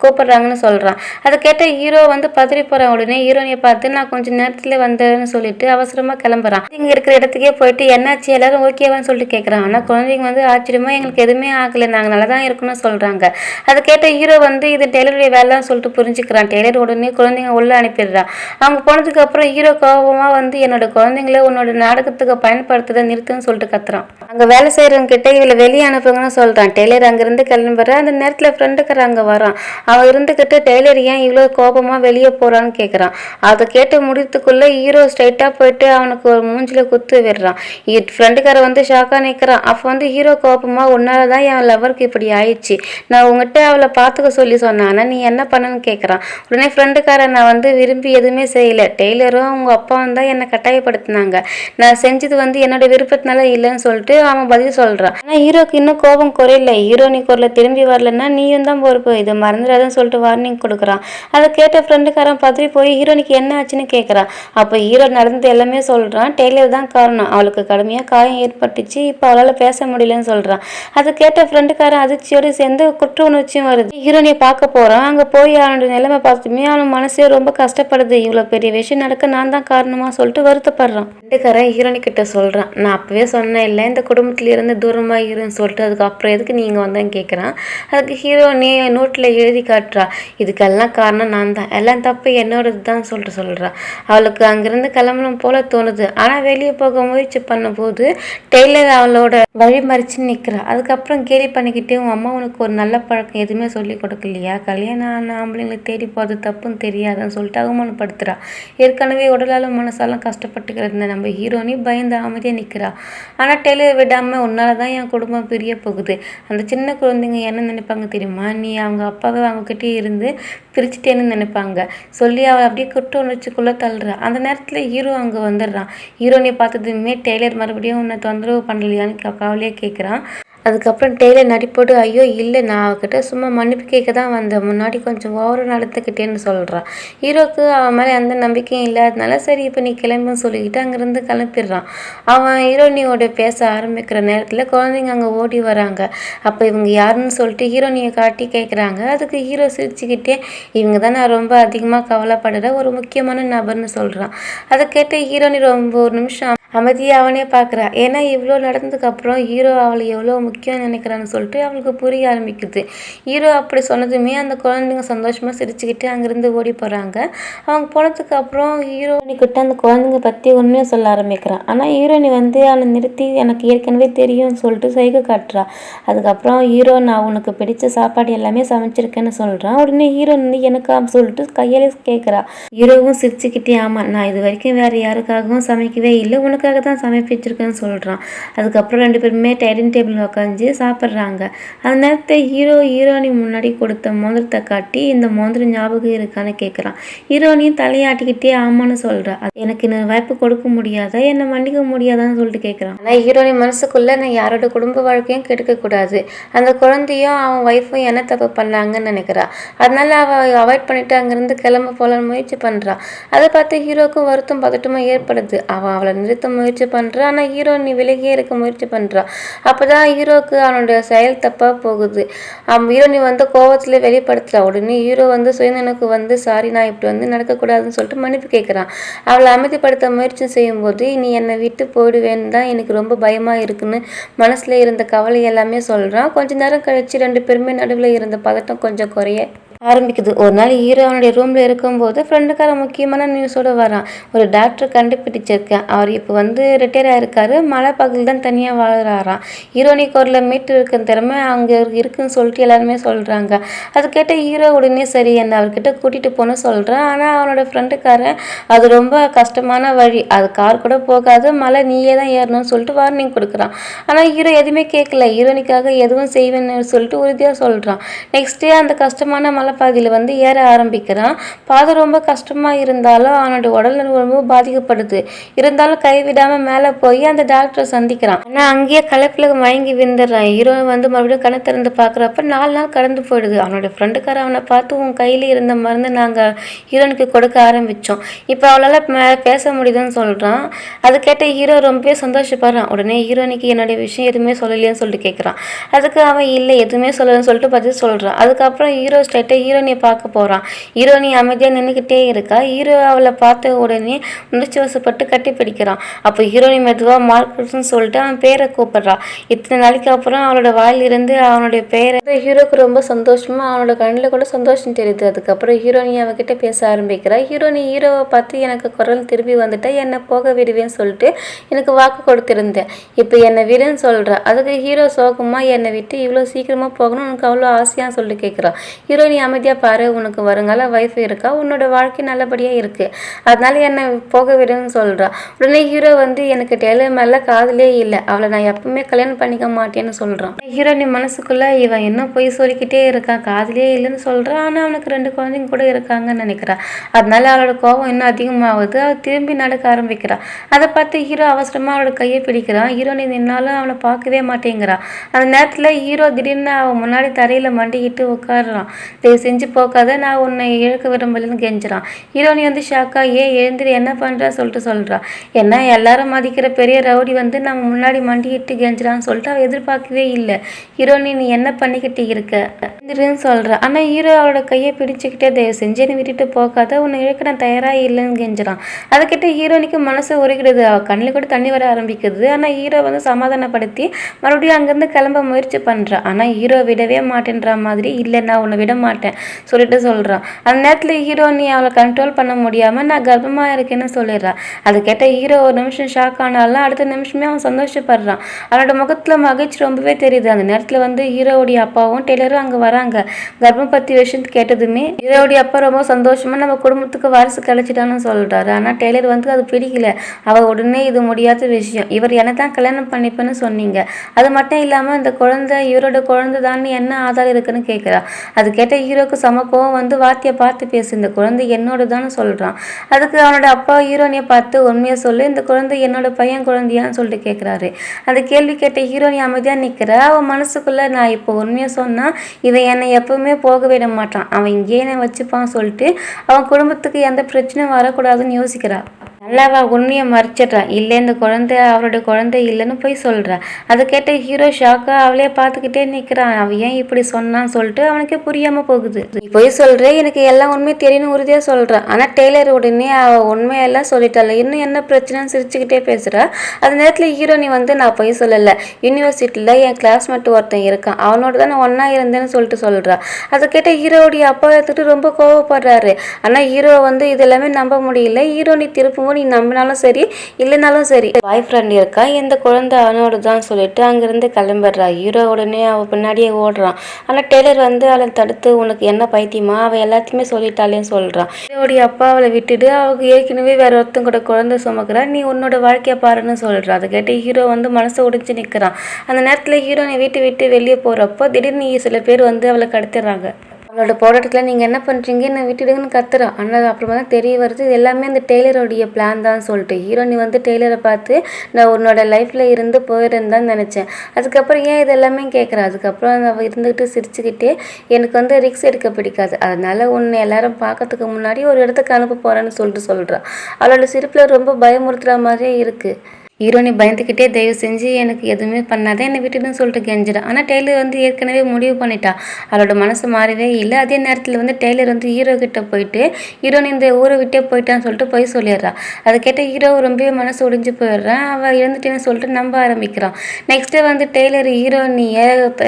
கூப்பிட்றாங்கன்னு சொல்கிறான். அதை கேட்ட ஹீரோ வந்து பதறி போகிறான். உடனே ஹீரோனியை பார்த்து நான் கொஞ்சம் நேரத்தில் வந்தேன்னு சொல்லிட்டு அவசரமாக கிளம்புறான். இங்கே இருக்கிற இடத்துக்கே போயிட்டு என்னாச்சு எல்லாரும் ஓகேவான்னு சொல்லிட்டு கேட்குறான். ஆனால் குழந்தைங்க வந்து ஆச்சரியமாக எங்களுக்கு எதுவுமே ஆகலை, நாங்கள் நல்லா தான் இருக்கணும்னு சொல்கிறாங்க. அதை கேட்ட ஹீரோ வந்து இது டெய்லருடைய வேலைன்னு சொல்லிட்டு புரிஞ்சுக்கிறான். டெய்லர் உடனே குழந்தைங்க உள்ளே அனுப்பிடுறான். அவங்க போனதுக்கு அப்புறம் ஹீரோ கோபமாக வந்து என்னோட குழந்தைங்கள உன்னோட நாடகத்துக்கு பயன்படுத்துறதை நிறுத்துன்னு சொல்லிட்டு கத்துறான். அங்க வேலை செய்யறவங்க கிட்ட இவளை வெளியே அனுப்புங்கன்னு சொல்றான். டெய்லர் அங்கிருந்து கிளம்புற. அந்த நேரத்துல ஃப்ரெண்டுக்கார அங்க வரான். அவன் இருந்துகிட்டு டெய்லர் ஏன் இவ்வளவு கோபமா வெளியே போறான்னு கேட்கறான். அதை கேட்டு முடித்துக்குள்ள ஹீரோ ஸ்ட்ரைட்டா போயிட்டு அவனுக்கு ஒரு மூஞ்சில குத்து விடுறான். ஃப்ரெண்டுக்கார வந்து ஷாக்கா நிற்கிறான். அப்போ வந்து ஹீரோ கோபமா உன்னாலதான் என் லவருக்கு இப்படி ஆயிடுச்சு, நான் உங்ககிட்ட அவளை பார்த்துக்க சொல்லி சொன்னேன், ஆனா நீ என்ன பண்ணன்னு கேட்கறான். உடனே ஃப்ரெண்டுக்கார நான் வந்து விரும்பி எதுவுமே செய்யல, டெய்லரும் உங்க அப்பாவும் தான் என்னை கட்டாயப்படுத்தினாங்க, நான் செஞ்சது வந்து என்னோட விருப்பத்தினால இல்லைன்னு சொல்லிட்டு அவன் பதில் சொல்றான். ஆனா ஹீரோக்கு இன்னும் கோபம் குறையில. ஹீரோனி குரல திரும்பி வரலன்னா நீயும் தான் பொறுப்பு, இதை மறந்துடாதுன்னு சொல்லிட்டு வார்னிங் கொடுக்குறான். அதை கேட்ட ஃப்ரெண்டுக்காரன் பதறி போய் ஹீரோனிக்கு என்ன ஆச்சுன்னு கேட்கறான். அப்போ ஹீரோ நடந்தது எல்லாமே சொல்றான். டெய்லர் தான் காரணம், அவளுக்கு கடுமையாக காயம் ஏற்பட்டுச்சு, இப்போ அவளால் பேச முடியலன்னு சொல்றான். அதை கேட்ட ஃப்ரெண்டுக்காரன் அதிர்ச்சியோடு சேர்ந்து குற்ற உணர்ச்சியும் வருது. ஹீரோனியை பார்க்க போறான். அங்கே போய் அவனோட நிலைமை பார்த்துமே அவன் மனசே ரொம்ப கஷ்டப்படுது. இவ்வளோ பெரிய விஷயம் நடக்க நான் தான் காரணமா சொல்லிட்டு வருத்தப்படுறான். ஃப்ரெண்டுக்காரன் ஹீரோனி கிட்ட சொல்கிறான், நான் அப்பவே சொன்னேன் இல்லை இந்த குடும்பத்திலேருந்து தூரமாக இருன்னு சொல்லிட்டு, அதுக்கப்புறம் எதுக்கு நீங்கள் வந்தேன்னு கேட்குறான். அதுக்கு ஹீரோ நீ நோட்டில் எழுதி காட்டுறா, இதுக்கெல்லாம் காரணம் நான் தான், எல்லாம் தப்பு என்னோடது தான் சொல்லிட்டு சொல்கிறா. அவளுக்கு அங்கேருந்து கிளம்பணும் போல தோணுது. ஆனால் வெளியே போக முயற்சி பண்ணும்போது டெய்லர் அவளோட வழி மறிச்சு நிற்கிறா. அதுக்கப்புறம் கேலி பண்ணிக்கிட்டே உன் அம்மா உனக்கு ஒரு நல்ல பழக்கம் எதுவுமே சொல்லி கொடுக்கலையா, கல்யாணம் ஆன ஆம்பளைங்களை தேடி போகிறது தப்புன்னு தெரியாதுன்னு சொல்லிட்டு அவமானப்படுத்துகிறா. ஏற்கனவே உடலாலும் மனசாலும் கஷ்டப்பட்டுக்கிறது நம்ம ஹீரோனி பயந்து அமைதியாக நிற்கிறா. ஆனால் டெய்லர் விடாமல் உன்னால தான் என் குடும்பம் பிரிய போகுது. அந்த சின்ன குழந்தைங்க என்ன நினைப்பாங்க தெரியுமா? நீ அவங்க அப்பாவை அவங்ககிட்டே இருந்து பிரிச்சுட்டேன்னு நினைப்பாங்க சொல்லி அவள் அப்படியே குற்ற உணர்ச்சிக்குள்ளே தள்ளுறா. அந்த நேரத்தில் ஹீரோ அங்கே வந்துடுறான். ஹீரோனியை பார்த்ததுமே டெய்லர் மறுபடியும் உன்னை தொந்தரவு பண்ணலையான்னு கவலையாக கேட்குறான். அதுக்கப்புறம் டெய்லர் நடிப்போடு ஐயோ இல்லை, நான் அவகிட்ட சும்மா மன்னிப்பு கேட்க தான் வந்தேன், முன்னாடி கொஞ்சம் ஓவராக நடந்துக்கிட்டேன்னு சொல்கிறான். ஹீரோக்கு அவன் மேலே எந்த நம்பிக்கையும் இல்லாதனால சரி இப்போ நீ கிளம்புன்னு சொல்லிக்கிட்டு அங்கேருந்து கிளம்பிடுறான். அவன் ஹீரோனியோட பேச ஆரம்பிக்கிற நேரத்தில் குழந்தைங்க அங்கே ஓடி வராங்க. அப்போ இவங்க யாருன்னு சொல்லிட்டு ஹீரோனியை காட்டி கேட்குறாங்க. அதுக்கு ஹீரோ சிரிச்சுக்கிட்டே இவங்க தான் நான் ரொம்ப அதிகமாக கவலைப்படுற ஒரு முக்கியமான நபர்னு சொல்கிறான். அதை கேட்டு ஹீரோனி ரொம்ப ஒரு நிமிஷம் அமைதியாக அவனே பார்க்குறா. ஏன்னா இவ்வளோ நடந்ததுக்கப்புறம் ஹீரோ அவளை எவ்வளோ முக்கியம் நினைக்கிறான்னு சொல்லிட்டு அவளுக்கு புரிய ஆரம்பிக்குது. ஹீரோ அப்படி சொன்னதுமே அந்த குழந்தைங்க சந்தோஷமாக சிரிச்சுக்கிட்டு அங்கேருந்து ஓடி போகிறாங்க. அவங்க போனதுக்கப்புறம் ஹீரோனிக்கிட்ட அந்த குழந்தைங்க பற்றி உண்மையாக சொல்ல ஆரம்பிக்கிறான். ஆனால் ஹீரோனி அவனை நிறுத்தி எனக்கு ஏற்கனவே தெரியும்னு சொல்லிட்டு சைகை காட்டுறா. அதுக்கப்புறம் ஹீரோ நான் உனக்கு பிடிச்ச சாப்பாடு எல்லாமே சமைச்சிருக்கேன்னு சொல்கிறான். உடனே ஹீரோ எனக்கா சொல்லிட்டு கையாலே கேட்குறா. ஹீரோவும் சிரிச்சுக்கிட்டே ஆமாம், நான் இது வரைக்கும் வேறு யாருக்காகவும் சமைக்கவே இல்லை, உனக்காக தான் சமைப்பிச்சிருக்கேன்னு சொல்கிறான். அதுக்கப்புறம் 2 பேருமே டைனிங் டேபிள் உட்காந்து சாப்பிட்றாங்க. அந்த நேரத்தை ஹீரோனி முன்னாடி கொடுத்த மோதிரத்தை காட்டி இந்த மோதிரம் ஞாபகம் இருக்கான்னு கேட்குறான். ஹீரோனியும் தலையாட்டிக்கிட்டே ஆமான்னு சொல்கிறா. எனக்கு இன்னொரு வாய்ப்பு கொடுக்க முடியாதா, என்னை மன்னிக்க முடியாதான்னு சொல்லிட்டு கேட்குறான். ஆனால் ஹீரோனி மனசுக்குள்ளே நான் யாரோட குடும்ப வாழ்க்கையும் கெடுக்கக்கூடாது, அந்த குழந்தையும் அவன் ஒய்ஃபும் என்ன தப்பு பண்ணாங்கன்னு நினைக்கிறா. அதனால அவள் அவாய்ட் பண்ணிட்டு அங்கேருந்து கிளம்ப போகலான்னு முயற்சி பண்ணுறான். அதை பார்த்து ஹீரோக்கும் வருத்தம் பதட்டமாக ஏற்படுது. அவளை நிறுத்த முயற்சி பண்ணுறான். ஆனால் ஹீரோனி விலகியே இருக்க முயற்சி பண்ணுறான். அப்போ தான் ஹீரோக்கு அவனோட செயல் தப்பாக போகுது. ஹீரோனி கோவத்தில் வெளிப்படுத்துகிறா. உடனே ஹீரோ சுயநனுக்கு சாரி, நான் இப்படி நடக்கக்கூடாதுன்னு சொல்லிட்டு மன்னிப்பு கேட்குறான். அவளை அமைதிப்படுத்த முயற்சி செய்யும்போது நீ என்னை விட்டு போயிடுவேன்னு தான் எனக்கு ரொம்ப பயமாக இருக்குன்னு மனசில் இருந்த கவலை எல்லாமே சொல்கிறான். கொஞ்ச நேரம் கழிச்சு 2 பேருமே நடுவில் இருந்த பதட்டம் கொஞ்சம் குறைய ஆரம்பிக்குது. ஒரு நாள் ஹீரோ அவனுடைய ரூமில் இருக்கும்போது ஃப்ரெண்டுக்கார முக்கியமான நியூஸோடு வரான். ஒரு டாக்டர் கண்டுபிடிச்சிருக்கேன், அவர் இப்போ ரிட்டையர் ஆகிருக்காரு, மலை பகுதியில் தான் தனியாக வாழ்கிறாராம். ஹீரோனி குரலில் மீட்டு இருக்க திறமை அங்கே இருக்குன்னு சொல்லிட்டு எல்லாருமே சொல்கிறாங்க. அது கேட்ட ஹீரோ உடனே சரி என்ன அவர்கிட்ட கூட்டிகிட்டு போன்னு சொல்கிறான். ஆனால் அவனோட ஃப்ரெண்டுக்காரன் அது ரொம்ப கஷ்டமான வழி, அது கார் கூட போகாது, மலை நீயே தான் ஏறணும்னு சொல்லிட்டு வார்னிங் கொடுக்குறான். ஆனால் ஹீரோ எதுவுமே கேட்கல, ஹீரோனிக்காக எதுவும் செய்வேன்னு சொல்லிட்டு உறுதியாக சொல்கிறான். நெக்ஸ்ட் டே அந்த கஷ்டமான மலை பாதையில் ஏற ஆரம்பிக்கிறான். பாதை ரொம்ப கஷ்டமாக இருந்தாலும் அவனோட உடல் ரொம்ப பாதிக்கப்படுது. இருந்தாலும் கைவிடாமல் மேலே போய் அந்த டாக்டரை சந்திக்கிறான். ஆனால் அங்கேயே களைப்பில் மயங்கி விழுந்துடுறான். ஹீரோ மறுபடியும் கண் திறந்து பார்க்குறப்ப 4 நாள் கடந்து போயிடுது. அவனோட ஃப்ரெண்டுக்கார அவனை பார்த்து உன் கையில் இருந்த மருந்து நாங்கள் ஹீரோனுக்கு கொடுக்க ஆரம்பித்தோம், இப்போ அவளால் பேச முடியுதுன்னு சொல்கிறான். அது கேட்ட ஹீரோ ரொம்பவே சந்தோஷப்படுறான். உடனே ஹீரோனிக்கு என்னுடைய விஷயம் எதுவுமே சொல்லலையான்னு சொல்லிட்டு கேட்குறான். அதுக்கு அவன் இல்லை எதுவுமே சொல்லலன்னு சொல்லிட்டு பதில் சொல்கிறான். அதுக்கப்புறம் ஹீரோ ஸ்ட்ரைட்டாக ஹீரோனியை பார்க்க போகிறான். ஹீரோனி அமைதியாக நின்றுக்கிட்டே இருக்கா. ஹீரோ அவளை பார்த்த உடனே உணர்ச்சி வசப்பட்டு கட்டி பிடிக்கிறான். அப்போ ஹீரோனி மெதுவாக மார்க்கெட்னு சொல்லிட்டு அவன் பேரை கூப்பிடுறான். இத்தனை நாளைக்கு அப்புறம் அவளோட வாயிலிருந்து அவனுடைய பேரை ஹீரோக்கு ரொம்ப சந்தோஷமாக அவனோட கண்ணில் கூட சந்தோஷம் தெரியுது. அதுக்கப்புறம் ஹீரோனி அவகிட்ட பேச ஆரம்பிக்கிறா. ஹீரோவை பார்த்து எனக்கு குரல் திரும்பி வந்துட்டா என்னை போக விடுவேன்னு சொல்லிட்டு எனக்கு வாக்கு கொடுத்துருந்தேன், இப்போ என்னை விடுன்னு சொல்கிறா. அதுக்கு ஹீரோ சோகமாக என்னை விட்டு இவ்வளோ சீக்கிரமாக போகணும் உனக்கு அவ்வளோ ஆசையான்னு சொல்லிட்டு கேட்குறான். ஹீரோனி அமைதியாக பாரு, உனக்கு வருங்கால வைஃப் இருக்கா, உன்னோட வாழ்க்கை நல்லபடியாக இருக்குது, அதனால என்னை போக விடுன்னு சொல்கிறா. உடனே ஹீரோ எனக்கு டெய்லர் மேலே காதலே இல்லை, அவளை நான் எப்பவுமே கல்யாணம் பண்ணிக்க மாட்டேன்னு சொல்கிறான். ஹீரோனி மனசுக்குள்ளே இவன் இன்னும் போய் சொல்லிக்கிட்டே இருக்கான், காதலே இல்லைன்னு சொல்கிறான். ஆனால் அவனுக்கு 2 குழந்தைங்க கூட இருக்காங்கன்னு நினைக்கிறான். அதனால அவளோட கோபம் இன்னும் அதிகமாகுது. அவள் திரும்பி நடக்க ஆரம்பிக்கிறான். அதை பார்த்து ஹீரோ அவசரமாக அவளோட கையை பிடிக்கிறான். ஹீரோனி நின்னாலும் அவனை பார்க்கவே மாட்டேங்கிறான். அந்த நேரத்தில் ஹீரோ திடீர்னு அவன் முன்னாடி தரையில் மண்டிக்கிட்டு உட்காடுறான். தயவு செஞ்சு போக்காத, நான் உன்னை இழக்க விரும்பலன்னு கெஞ்சுறான். ஹீரோனி ஷாக்கா எழுந்திரி என்ன பண்ணுறா சொல்லிட்டு சொல்கிறா. ஏன்னா எல்லாரும் மதிக்கிற பெரிய ரவுடி நம்ம முன்னாடி மண்டிக்கிட்டு கெஞ்சுறான்னு சொல்லிட்டு அவள் எதிர்பார்க்கவே இல்லை. ஹீரோனி நீ என்ன பண்ணிக்கிட்டு இருக்க எழுந்திரின்னு சொல்கிறா. ஆனால் ஹீரோ அவளோட கையை பிடிச்சிக்கிட்டே தயவு செஞ்சு நீ விட்டுட்டு போக்காத, உன்னை இழக்க நான் தயாராக இல்லைன்னு கெஞ்சுறான். அதுக்கிட்ட ஹீரோனிக்கு மனசு உருகிடுது. அவள் கண்ணில் கூட தண்ணி வர ஆரம்பிக்குது. ஆனால் ஹீரோ சமாதானப்படுத்தி மறுபடியும் அங்கேருந்து கிளம்ப முயற்சி பண்ணுறான். ஆனால் ஹீரோ விடவே மாட்டேன்ற மாதிரி இல்லை நான் உன்னை விட மாட்டேன், மாட்டேன் சொல்லிட்டு சொல்கிறான். அந்த நேரத்தில் ஹீரோனி அவளை கண்ட்ரோல் பண்ண முடியாமல் நான் கர்ப்பமாக இருக்கேன்னு சொல்லிடுறான். அது கேட்ட ஹீரோ ஒரு நிமிஷம் ஷாக் ஆனாலும் அடுத்த நிமிஷமே அவன் சந்தோஷப்படுறான். அவனோட முகத்தில் மகிழ்ச்சி ரொம்பவே தெரியுது. அந்த நேரத்தில் வந்து ஹீரோவுடைய அப்பாவும் டெய்லரும் அங்கே வராங்க. கர்ப்பம் பற்றி விஷயம் கேட்டதுமே ஹீரோவுடைய அப்பா ரொம்ப சந்தோஷமாக நம்ம குடும்பத்துக்கு வாரிசு கிடைச்சிட்டான்னு சொல்கிறாரு. ஆனால் டெய்லர் வந்து அது பிடிக்கல. அவள் உடனே இது முடியாத விஷயம், இவர் என்ன தான் கல்யாணம் பண்ணிப்பேன்னு சொன்னீங்க, அது மட்டும் இல்லாமல் இந்த குழந்தை இவரோட குழந்தை தான் என்ன ஆதாரம் இருக்குன்னு கேட்குறா. அது கேட்ட ஹீரோக்கு செம கோவம் வந்து வார்த்தையை பார்த்து பேசு, இந்த குழந்தை என்னோட தான்னு சொல்கிறான். அதுக்கு அவனோட அப்பா ஹீரோனியை பார்த்து உண்மையை சொல்லு, இந்த குழந்தை என்னோட பையன் குழந்தையான்னு சொல்லிட்டு கேட்குறாரு. அந்த கேள்வி கேட்ட ஹீரோனி அமைதியாக நிற்கிறா. அவன் மனசுக்குள்ளே நான் இப்போ உண்மையை சொன்னால் இவன் என்னை எப்பவுமே போக விட மாட்டான், அவன் இங்கேயே என்னை வச்சுப்பான்னு சொல்லிட்டு அவன் குடும்பத்துக்கு எந்த பிரச்சனையும் வரக்கூடாதுன்னு யோசிக்கிறா. நல்லாவா உண்மையை மறைச்சிட்றான். இல்லை இந்த குழந்தை அவரோட குழந்தை இல்லைன்னு போய் சொல்கிறான். அதை கேட்ட ஹீரோ ஷாக்காக அவளே பார்த்துக்கிட்டே நிற்கிறான். அவன் ஏன் இப்படி சொன்னான்னு சொல்லிட்டு அவனுக்கே புரியாமல் போகுது. நீ போய் சொல்கிற, எனக்கு எல்லாம் உண்மை தெரியும்னு உறுதியாக சொல்கிறான். ஆனால் டெய்லர் உடனே அவள் உண்மையெல்லாம் சொல்லிட்டாள், இன்னும் என்ன பிரச்சனைன்னு சிரிச்சுக்கிட்டே பேசுகிறா. அந்த நேரத்தில் ஹீரோனி வந்து நான் போய் சொல்லலை, யூனிவர்சிட்டியில் என் கிளாஸ்மேட் ஒருத்தன் இருக்கான், அவனோட தான் நான் ஒன்றா இருந்தேன்னு சொல்லிட்டு சொல்கிறான். அதை கேட்ட ஹீரோவுடைய அப்பா எடுத்துட்டு ரொம்ப கோவப்படுறாரு. ஆனால் ஹீரோ வந்து இதெல்லாமே நம்ப முடியல. ஹீரோனி திருப்பும் நீ நம்பினாலும் சரி இல்லைனாலும் சரி பாய் ஃப்ரெண்ட் இருக்கா, இந்த குழந்தை அவனோட தான் சொல்லிட்டு அங்கிருந்து கிளம்பிடுறா. ஹீரோ உடனே அவள் பின்னாடியே ஓடுறான். ஆனால் டெய்லர் வந்து அவளை தடுத்து உனக்கு என்ன பைத்தியமா, அவள் எல்லாத்தையுமே சொல்லிட்டாலேன்னு சொல்கிறான். ஹீரோடைய அப்பா அவளை விட்டுட்டு அவளுக்கு ஏற்கனவே வேற ஒருத்தங்க கூட குழந்தை சுமக்கிறா, நீ உன்னோட வாழ்க்கையை பாருன்னு சொல்கிறான். அதை கேட்டு ஹீரோ வந்து மனசை உடைஞ்சு நிற்கிறான். அந்த நேரத்தில் ஹீரோனை வீட்டு விட்டு வெளியே போகிறப்போ திடீர்னு சில பேர் வந்து அவளை கடத்திடுறாங்க. அவளோட போராட்டத்தில் நீங்கள் என்ன பண்ணுறீங்க, என்னை விட்டுடுங்கன்னு கத்துறான். ஆனால் அப்புறமா தான் தெரிய வருது இது எல்லாமே இந்த டெய்லருடைய பிளான் தான் சொல்லிட்டு. ஹீரோனி வந்து டெய்லரை பார்த்து நான் உன்னோட லைஃப்பில் இருந்து போயிருந்தான்னு நினச்சேன், அதுக்கப்புறம் ஏன் இது எல்லாமே கேட்குறேன். அதுக்கப்புறம் அவள் இருந்துக்கிட்டு சிரிச்சுக்கிட்டே எனக்கு வந்து ரிக்ஸ் எடுக்க பிடிக்காது, அதனால உன்னை எல்லாரும் பார்க்கறதுக்கு முன்னாடி ஒரு இடத்துக்கு அனுப்ப போகிறேன்னு சொல்லிட்டு சொல்கிறான். அவளோட சிரிப்பில் ரொம்ப பயமுறுத்துகிற மாதிரியே இருக்குது. ஹீரோனி பயந்துக்கிட்டே தயவு செஞ்சு எனக்கு எதுவுமே பண்ணாத, என்னை விட்டுன்னு சொல்லிட்டு கெஞ்சிடான். ஆனால் டெய்லர் வந்து ஏற்கனவே முடிவு பண்ணிட்டா, அவளோட மனசு மாறவே இல்லை. அதே நேரத்தில் வந்து டெய்லர் வந்து ஹீரோ கிட்ட போயிட்டு ஹீரோனி இந்த ஊரை விட்டே போயிட்டான்னு சொல்லிட்டு போய் சொல்லிடுறா. அதை கேட்ட ஹீரோ ரொம்பவே மனசு ஒடிஞ்சு போயிடுறான். அவள் இறந்துட்டேன்னு சொல்லிட்டு நம்ப ஆரம்பிக்கிறான். நெக்ஸ்ட்டு வந்து டெய்லர் ஹீரோனியை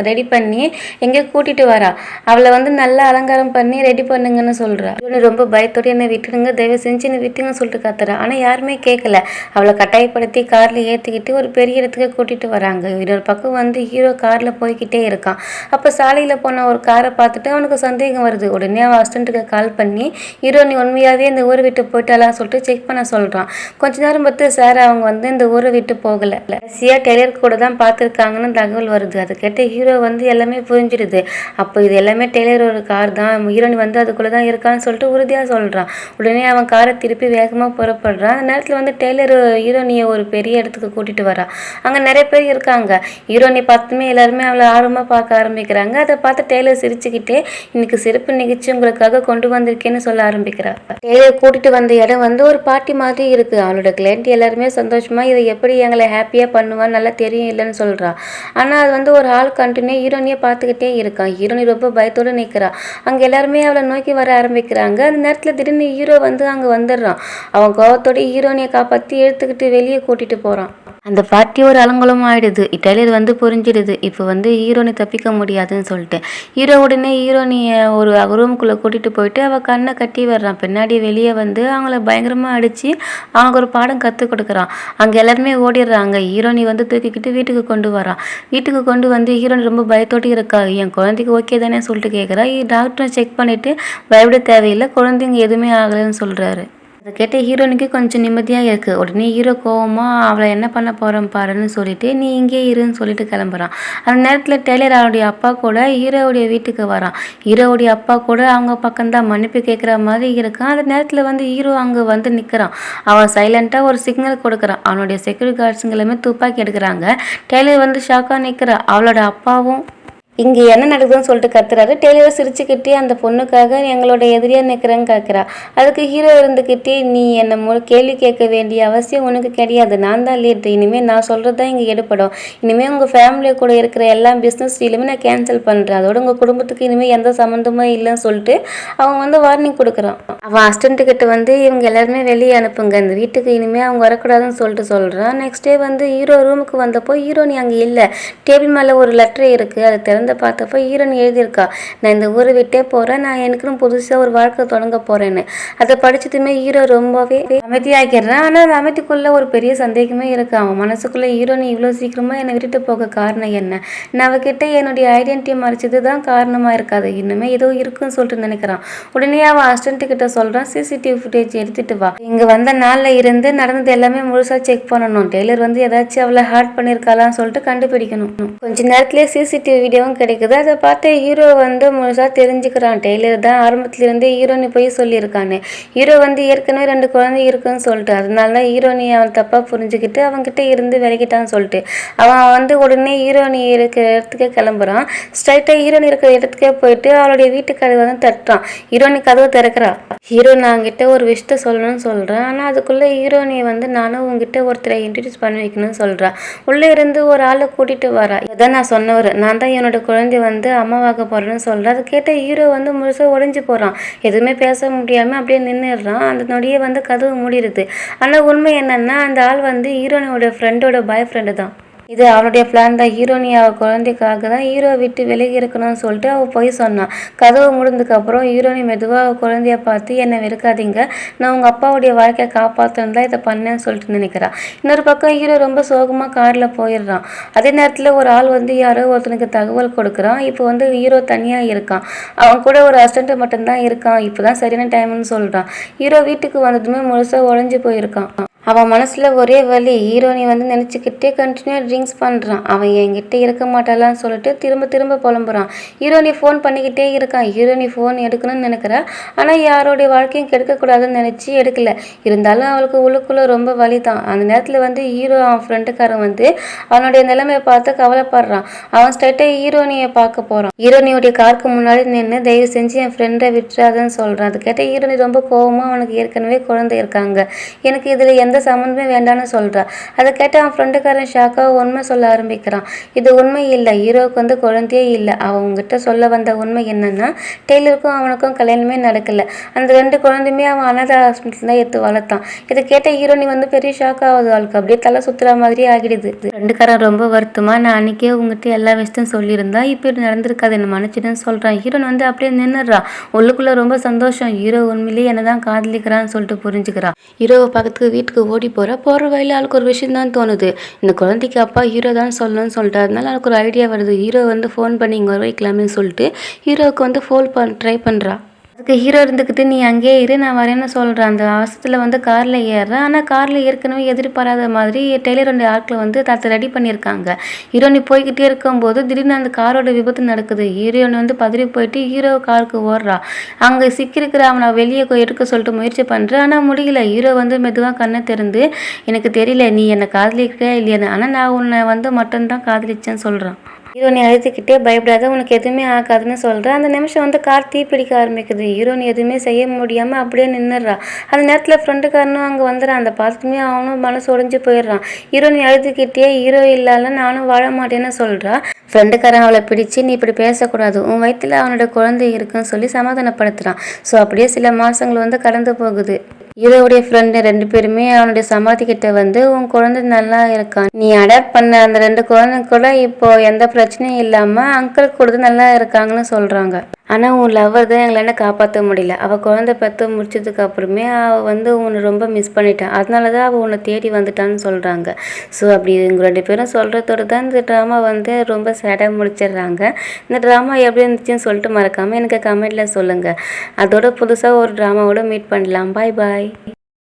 ரெடி பண்ணி எங்கேயோ கூட்டிகிட்டு வரா. அவளை வந்து நல்லா அலங்காரம் பண்ணி ரெடி பண்ணுங்கன்னு சொல்கிறா. ஹீரோனி ரொம்ப பயத்தோடு என்னை விட்டுடுங்க, தயவு செஞ்சு என்னை விட்டுங்கன்னு சொல்லிட்டு கத்துறா. ஆனால் யாருமே கேட்கல. அவளை கட்டாயப்படுத்தி காரில் ஏற்றிக்கிட்டு ஒரு பெரிய இடத்துக்கு கூட்டிகிட்டு வராங்க. இன்னொரு பக்கம் வந்து ஹீரோ காரில் போய்கிட்டே இருக்கான். அப்போ சாலையில் போன ஒரு காரை பார்த்துட்டு அவனுக்கு சந்தேகம் வருது. உடனே அவன் அசிஸ்டண்ட்டுக்கு கால் பண்ணி ஹீரோனி உண்மையாகவே இந்த ஊரை விட்டு போயிட்டாலான்னு சொல்லிட்டு செக் பண்ண சொல்கிறான். கொஞ்ச நேரம் பார்த்து சார் அவங்க வந்து இந்த ஊரை விட்டு போகலை, கடைசியாக டெய்லர் கூட தான் பார்த்துருக்காங்கன்னு தகவல் வருது. அதை கேட்ட ஹீரோ வந்து எல்லாமே புரிஞ்சிடுது. அப்போ இது எல்லாமே டெய்லர் ஒரு கார் தான், ஹீரோனி வந்து அதுக்குள்ளே தான் இருக்கான்னு சொல்லிட்டு உறுதியாக சொல்கிறான். உடனே அவன் காரை திருப்பி வேகமாக புறப்படுறான். அந்த நேரத்தில் வந்து டெய்லர் ஹீரோனியை ஒரு பெரிய இடத்துக்கு கூட்டிட்டு வரா. அங்க நிறைய பேர் இருக்காங்க. ஹீரோனி பார்த்துமே எல்லாருமே அவளை ஆர்வமா பார்க்க ஆரம்பிக்கிறாங்க. அதை பார்த்து டெய்லர் சிரிச்சுக்கிட்டே இன்னைக்கு சிறப்பு நிகழ்ச்சி உங்களுக்காக கொண்டு வந்திருக்கேன்னு சொல்ல ஆரம்பிக்கிறா. டெய்லர் கூட்டிட்டு வந்த இடம் வந்து ஒரு பார்ட்டி மாதிரி இருக்கு. அவளோட கிளைண்ட் எல்லாருமே சந்தோஷமா இதை எப்படி எங்களை ஹாப்பியா பண்ணுவான்னு நல்லா தெரியும் இல்லைன்னு சொல்றா. ஆனா அது வந்து ஒரு ஆள் கண்டினியூ ஹீரோனியை பார்த்துக்கிட்டே இருக்கான். ஹீரோனி ரொம்ப பயத்தோடு நிற்கிறா. அங்க எல்லாருமே அவளை நோக்கி வர ஆரம்பிக்கிறாங்க. அந்த நேரத்துல திடீர்னு ஹீரோ வந்து அங்க வந்துடுறான். அவன் கோவத்தோட ஹீரோனியை காப்பாற்றி இழுத்துக்கிட்டு வெளியே கூட்டிட்டு போறான். அந்த பார்ட்டி ஒரு அலங்கோலம் ஆயிடுது. டெய்லர் வந்து புரிஞ்சிடுது இப்போ வந்து ஹீரோனி தப்பிக்க முடியாதுன்னு சொல்லிட்டு. ஹீரோ உடனே ஹீரோனியை ஒரு ரூமுக்குள்ளே கூட்டிகிட்டு போயிட்டு அவள் கண்ணை கட்டி வர்றான். பின்னாடி வெளியே வந்து அவங்கள பயங்கரமாக அடித்து அவங்களுக்கு ஒரு பாடம் கற்றுக் கொடுக்குறான். அங்கே எல்லாருமே ஓடிடுறாங்க. ஹீரோனி வந்து தூக்கிக்கிட்டு வீட்டுக்கு கொண்டு வரான். வீட்டுக்கு கொண்டு வந்து ஹீரோனி ரொம்ப பயத்தோடு இருக்கா. என் குழந்தைக்கு ஓகே தானே சொல்லிட்டு கேட்குறா. டாக்டரை செக் பண்ணிவிட்டு பயப்பட தேவையில்லை, குழந்தைங்க எதுவுமே ஆகலைன்னு சொல்கிறாரு. அதை கேட்ட ஹீரோனுக்கு கொஞ்சம் நிம்மதியாக இருக்குது. உடனே ஹீரோ கோவமாக அவளை என்ன பண்ண போகிறோம் பாருன்னு சொல்லிட்டு நீ இங்கே இருன்னு சொல்லிட்டு கிளம்புறான். அந்த நேரத்தில் டெய்லர் அவருடைய அப்பா கூட ஹீரோவுடைய வீட்டுக்கு வரான். ஹீரோவுடைய அப்பா கூட அவங்க பக்கம்தான் மன்னிப்பு கேட்குற மாதிரி இருக்கான். அந்த நேரத்தில் வந்து ஹீரோ அங்கே வந்து நிற்கிறான். அவன் சைலண்ட்டாக ஒரு சிக்னல் கொடுக்குறான். அவனுடைய செக்யூரிட்டி கார்ட்ஸுங்களுமே துப்பாக்கி எடுக்கிறாங்க. டெய்லர் வந்து ஷாக்காக நிற்கிறா. அவளோட அப்பாவும் இங்கே என்ன நடக்குதுன்னு சொல்லிட்டு கத்துறாரு. டெய்லர் சிரிச்சுக்கிட்டே அந்த பொண்ணுக்காக எங்களோட எதிரியாக நிற்கிறேன்னு கேட்குறா. அதுக்கு ஹீரோ இருந்துக்கிட்டே நீ என்னை கேள்வி கேட்க வேண்டிய அவசியம் உனக்கு கிடையாது, நான் தான் லீட், இனிமேல் நான் சொல்கிறது தான் இங்கே எடுப்படும், இனிமேல் உங்கள் ஃபேமிலி கூட இருக்கிற எல்லா பிஸ்னஸ் டீலுமே நான் கேன்சல் பண்ணுறேன், அதோட உங்கள் குடும்பத்துக்கு இனிமேல் எந்த சம்மந்தமும் இல்லைன்னு சொல்லிட்டு அவன் வந்து வார்னிங் கொடுக்குறான். அவன் அசிஸ்டண்ட்டுக்கிட்ட வந்து இவங்க எல்லாருமே வெளியே அனுப்புங்க, இந்த வீட்டுக்கு இனிமேல் அவங்க வரக்கூடாதுன்னு சொல்லிட்டு சொல்கிறான். நெக்ஸ்ட் டே வந்து ஹீரோ ரூமுக்கு வந்தப்போ ஹீரோனி அங்கே இல்லை. டேபிள் மேலே ஒரு லெட்டர் இருக்குது. அதை திறந்து வந்து பார்த்தப்போ ஹீரோயின் எழுதியிருக்கா, நான் இந்த ஊரை விட்டே போகிறேன், நான் எனக்குன்னு புதுசாக ஒரு வாழ்க்கை தொடங்க போகிறேன்னு. அதை படிச்சதுமே ஹீரோ ரொம்பவே அமைதியாகிறான். ஆனால் அந்த அமைதிக்குள்ளே ஒரு பெரிய சந்தேகமே இருக்குது. அவன் மனசுக்குள்ளே ஹீரோயின் இவ்வளோ சீக்கிரமாக என்னை விட்டுட்டு போக காரணம் என்ன, நான் அவகிட்ட என்னுடைய ஐடென்டிட்டியை மறைச்சது தான் காரணமாக இருக்காது, இன்னுமே ஏதோ இருக்குன்னு சொல்லிட்டு நினைக்கிறான். உடனே அவன் அசிஸ்டன்ட் கிட்ட சொல்கிறான், சிசிடிவி ஃபுட்டேஜ் எடுத்துட்டு வா, இங்கே வந்த நாளில் இருந்து நடந்தது எல்லாமே முழுசாக செக் பண்ணணும், டெய்லர் வந்து ஏதாச்சும் அவளை ஹார்ட் பண்ணியிருக்காளான்னு சொல்லிட்டு கண்டுபிடிக்கணும். கொஞ்ச நேரத்துலேயே சிசிடிவி வீடியோவும் கிடைக்குது. அதை பார்த்து ஹீரோ வந்து முழுசாக தெரிஞ்சுக்கிறான், டெய்லர் தான் ஆரம்பத்துலேருந்தே ஹீரோனி போய் சொல்லியிருக்கான்னு. ஹீரோ வந்து ஏற்கனவே 2 குழந்தை இருக்குன்னு சொல்லிட்டு அதனால தான் ஹீரோனி அவன் தப்பாக புரிஞ்சுக்கிட்டு அவன்கிட்ட இருந்து விலகிட்டான்னு சொல்லிட்டு அவன் வந்து உடனே ஹீரோனி இருக்கிற இடத்துக்கே கிளம்புறான். ஸ்ட்ரைட்டாக ஹீரோனி இருக்கிற இடத்துக்கே போயிட்டு அவளுடைய வீட்டு கதவை வந்து தட்டுறான். ஹீரோனி கதவை திறக்கிறா. ஹீரோ நான் கிட்ட ஒரு விஷயத்த சொல்லணும்னு சொல்கிறேன், ஆனால் அதுக்குள்ளே ஹீரோனியை வந்து நானும் உங்ககிட்ட ஒருத்தரை இன்ட்ரடியூஸ் பண்ணி வைக்கணும்னு சொல்கிறான். உள்ளே இருந்து ஒரு ஆளை கூட்டிகிட்டு வரா. இதான் நான் சொன்னவர், நான் தான் என்னோட குழந்தை வந்து அம்மாவாக போகிறேன்னு சொல்கிறேன். அதை கேட்ட ஹீரோ வந்து முழுசாக உடைஞ்சு போகிறான். எதுவுமே பேச முடியாமல் அப்படியே நின்றுடுறான். அந்த நொடியே வந்து கதவு மூடிடுது. ஆனால் உண்மை என்னன்னா அந்த ஆள் வந்து ஹீரோனியோட ஃப்ரெண்டோட பாய் ஃப்ரெண்டு தான். இது அவனுடைய பிளான் தான். ஹீரோனி அவள் குழந்தைக்காக தான் ஹீரோ விட்டு விலகி இருக்கணும்னு சொல்லிட்டு அவள் போய் சொன்னான். கதவு முடிந்ததுக்கப்புறம் ஹீரோனி மெதுவாக அவள் குழந்தைய பார்த்து என்னை வெறுக்காதீங்க, நான் உங்கள் அப்பாவுடைய வாழ்க்கையை காப்பாற்றணும் தான் இதை பண்ணேன்னு சொல்லிட்டு நினைக்கிறான். இன்னொரு பக்கம் ஹீரோ ரொம்ப சோகமாக காரில் போயிடுறான். அதே நேரத்தில் ஒரு ஆள் வந்து யாரோ ஒருத்தனுக்கு தகவல் கொடுக்குறான். இப்போ வந்து ஹீரோ தனியாக இருக்கான், அவன் கூட ஒரு அசிஸ்டன்ட் மட்டும்தான் இருக்கான், இப்போ தான் சரியான டைம்னு சொல்கிறான். ஹீரோ வீட்டுக்கு வந்ததுமே முழுசாக உழைஞ்சி போயிருக்கான். அவன் மனசில் ஒரே வலி. ஹீரோனி வந்து நினச்சிக்கிட்டே கண்டினியூ ட்ரிங்க்ஸ் பண்ணுறான். அவன் என்கிட்ட இருக்க மாட்டாளான்னு சொல்லிட்டு திரும்ப திரும்ப புலம்புறான். ஹீரோனி ஃபோன் பண்ணிக்கிட்டே இருக்கான். ஹீரோனி ஃபோன் எடுக்கணும்னு நினைக்கிறா, ஆனால் யாரோடைய வாழ்க்கையும் கெடுக்கக்கூடாதுன்னு நினச்சி எடுக்கல. இருந்தாலும் அவளுக்கு உள்ளுக்குள்ளே ரொம்ப வலி தான். அந்த நேரத்தில் வந்து ஹீரோ அவன் ஃப்ரெண்டுக்காரன் வந்து அவனுடைய நிலைமையை பார்த்து கவலைப்படுறான். அவன் ஸ்ட்ரைட்டாக ஹீரோனியை பார்க்க போகிறான். ஹீரோனியோடைய காருக்கு முன்னாடி நின்று தயவு செஞ்சு என் ஃப்ரெண்டை விட்டுறாதுன்னு சொல்கிறான். அது கேட்ட ஹீரோனி ரொம்ப கோவமாக அவனுக்கு ஏற்கனவே குழந்தை இருக்காங்க, எனக்கு இதில் எந்த சம்மந்தமே வேண்டான்னு சொல்கிறா. அதை கேட்டு அவன் ஃப்ரெண்டுக்காரன் ஷாக்காக உண்மை சொல்ல ஆரம்பிக்கிறான். இது உண்மை இல்லை, ஹீரோவுக்கு வந்து குழந்தையே இல்லை. அவன் உங்ககிட்ட சொல்ல வந்த உண்மை என்னன்னா டெய்லருக்கும் அவனுக்கும் கல்யாணமே நடக்கல, அந்த 2 குழந்தையுமே அவன் அனாதை ஹாஸ்பிட்டல் தான் எடுத்து வளர்த்தான். இதை கேட்ட ஹீரோனி வந்து பெரிய ஷாக் ஆகுது. அவளுக்கு அப்படியே தலை சுற்றுற மாதிரி ஆகிடுது. ஃப்ரெண்டுக்காரன் ரொம்ப வருத்தமாக நான் அன்றைக்கே உங்ககிட்ட எல்லா விஷயத்தையும் சொல்லியிருந்தா இப்படி நடந்திருக்காது, என்ன மன்னிச்சிடுன்னு சொல்கிறான். ஹீரோன் வந்து அப்படியே நின்றுறான். உள்ளுக்குள்ளே ரொம்ப சந்தோஷம், ஹீரோ உண்மையிலேயே என்ன தான் காதலிக்கிறான்னு சொல்லிட்டு புரிஞ்சுக்கிறான். ஹீரோவை பார்க்கறதுக்கு வீட்டுக்கு ஓடி போகிற வழியில் அவளுக்கு ஒரு விஷயம் தான் தோணுது, இந்த குழந்தைக்கு அப்பா ஹீரோ தான் சொல்லணும்னு சொல்லிட்டு. அதனால அவளுக்கு ஒரு ஐடியா வருது, ஹீரோ வந்து ஃபோன் பண்ணி இங்கே வர வைக்கலாமேன்னு சொல்லிட்டு ஹீரோவுக்கு வந்து ட்ரை பண்ணுறா. அதுக்கு ஹீரோ இருந்துக்கிட்டு நீ அங்கேயே இரு, நான் வரேன்னு சொல்கிறேன். அந்த அவசரத்தில் வந்து காரில் ஏறுறேன். ஆனால் காரில் ஏற்கனவே எதிர்பாராத மாதிரி டெய்லருடைய ஆட்களை வந்து தத்தை ரெடி பண்ணியிருக்காங்க. ஹீரோனி போய்கிட்டே இருக்கும்போது திடீர்னு அந்த காரோட விபத்து நடக்குது. ஹீரோனி வந்து பதறி போயிட்டு ஹீரோ காருக்கு ஓடுறா. அங்கே சிக்கியிருக்கிற அவனை வெளியே எடுக்க சொல்லிட்டு முயற்சி பண்ணுறேன், ஆனால் முடியல. ஹீரோ வந்து மெதுவாக கண்ணை திறந்து எனக்கு தெரியல நீ என்னை காதலிக்கிறே இல்லையான்னு, ஆனால் நான் உன்னை வந்து மட்டும்தான் காதலிச்சேன்னு சொல்கிறான். ஹீரோனி அழுதுகிட்டே பயப்படாத, உனக்கு எதுவுமே ஆகாதுன்னு சொல்கிறேன். அந்த நிமிஷம் வந்து கார் தீப்பிடிக்க ஆரம்பிக்குது. ஹீரோனி எதுவுமே செய்ய முடியாமல் அப்படியே நின்றுடுறா. அந்த நேரத்தில் ஃப்ரெண்டுக்காரனும் அங்கே வந்துடுறான். அந்த பார்த்துமே அவனும் மனசு உடைஞ்சு போயிடுறான். ஹீரோனி அழுதுகிட்டே ஹீரோ இல்லாத நானும் வாழ மாட்டேன்னு சொல்கிறா. ஃப்ரெண்டுக்காரன் அவளை பிடிச்சி நீ இப்படி பேசக்கூடாது, உன் வயிற்றில் அவனோட குழந்தை இருக்குன்னு சொல்லி சமாதானப்படுத்துகிறான். ஸோ அப்படியே சில மாதங்கள் வந்து கடந்து போகுது. ஹீரோவுடைய ஃப்ரெண்டு 2 பேருமே அவனுடைய சமாதி கிட்ட வந்து உன் குழந்தை நல்லா இருக்கான், நீ அடாப்ட் பண்ண அந்த 2 குழந்தை கூட இப்போ எந்த பிரச்சனையும் இல்லாமல் அங்கிள் கொடுத்து நல்லா இருக்காங்கன்னு சொல்கிறாங்க. ஆனால் உன் லவ்வர் தான் எங்களால் காப்பாற்ற முடியல, அவள் குழந்தை பெற்று முடிச்சதுக்கு அப்புறமே அவள் வந்து உன்னை ரொம்ப மிஸ் பண்ணிட்டான், அதனால தான் அவள் உன்னை தேடி வந்துட்டான்னு சொல்கிறாங்க. ஸோ அப்படி இவங்க 2 பேரும் சொல்கிறதோடு தான் இந்த ட்ராமா வந்து ரொம்ப சேடாக முடிச்சிடுறாங்க. இந்த ட்ராமா எப்படி இருந்துச்சுன்னு சொல்லிட்டு மறக்காமல் எனக்கு கமெண்ட்டில் சொல்லுங்கள். அதோட புதுசாக ஒரு ட்ராமாவோட மீட் பண்ணலாம். பாய் பாய்.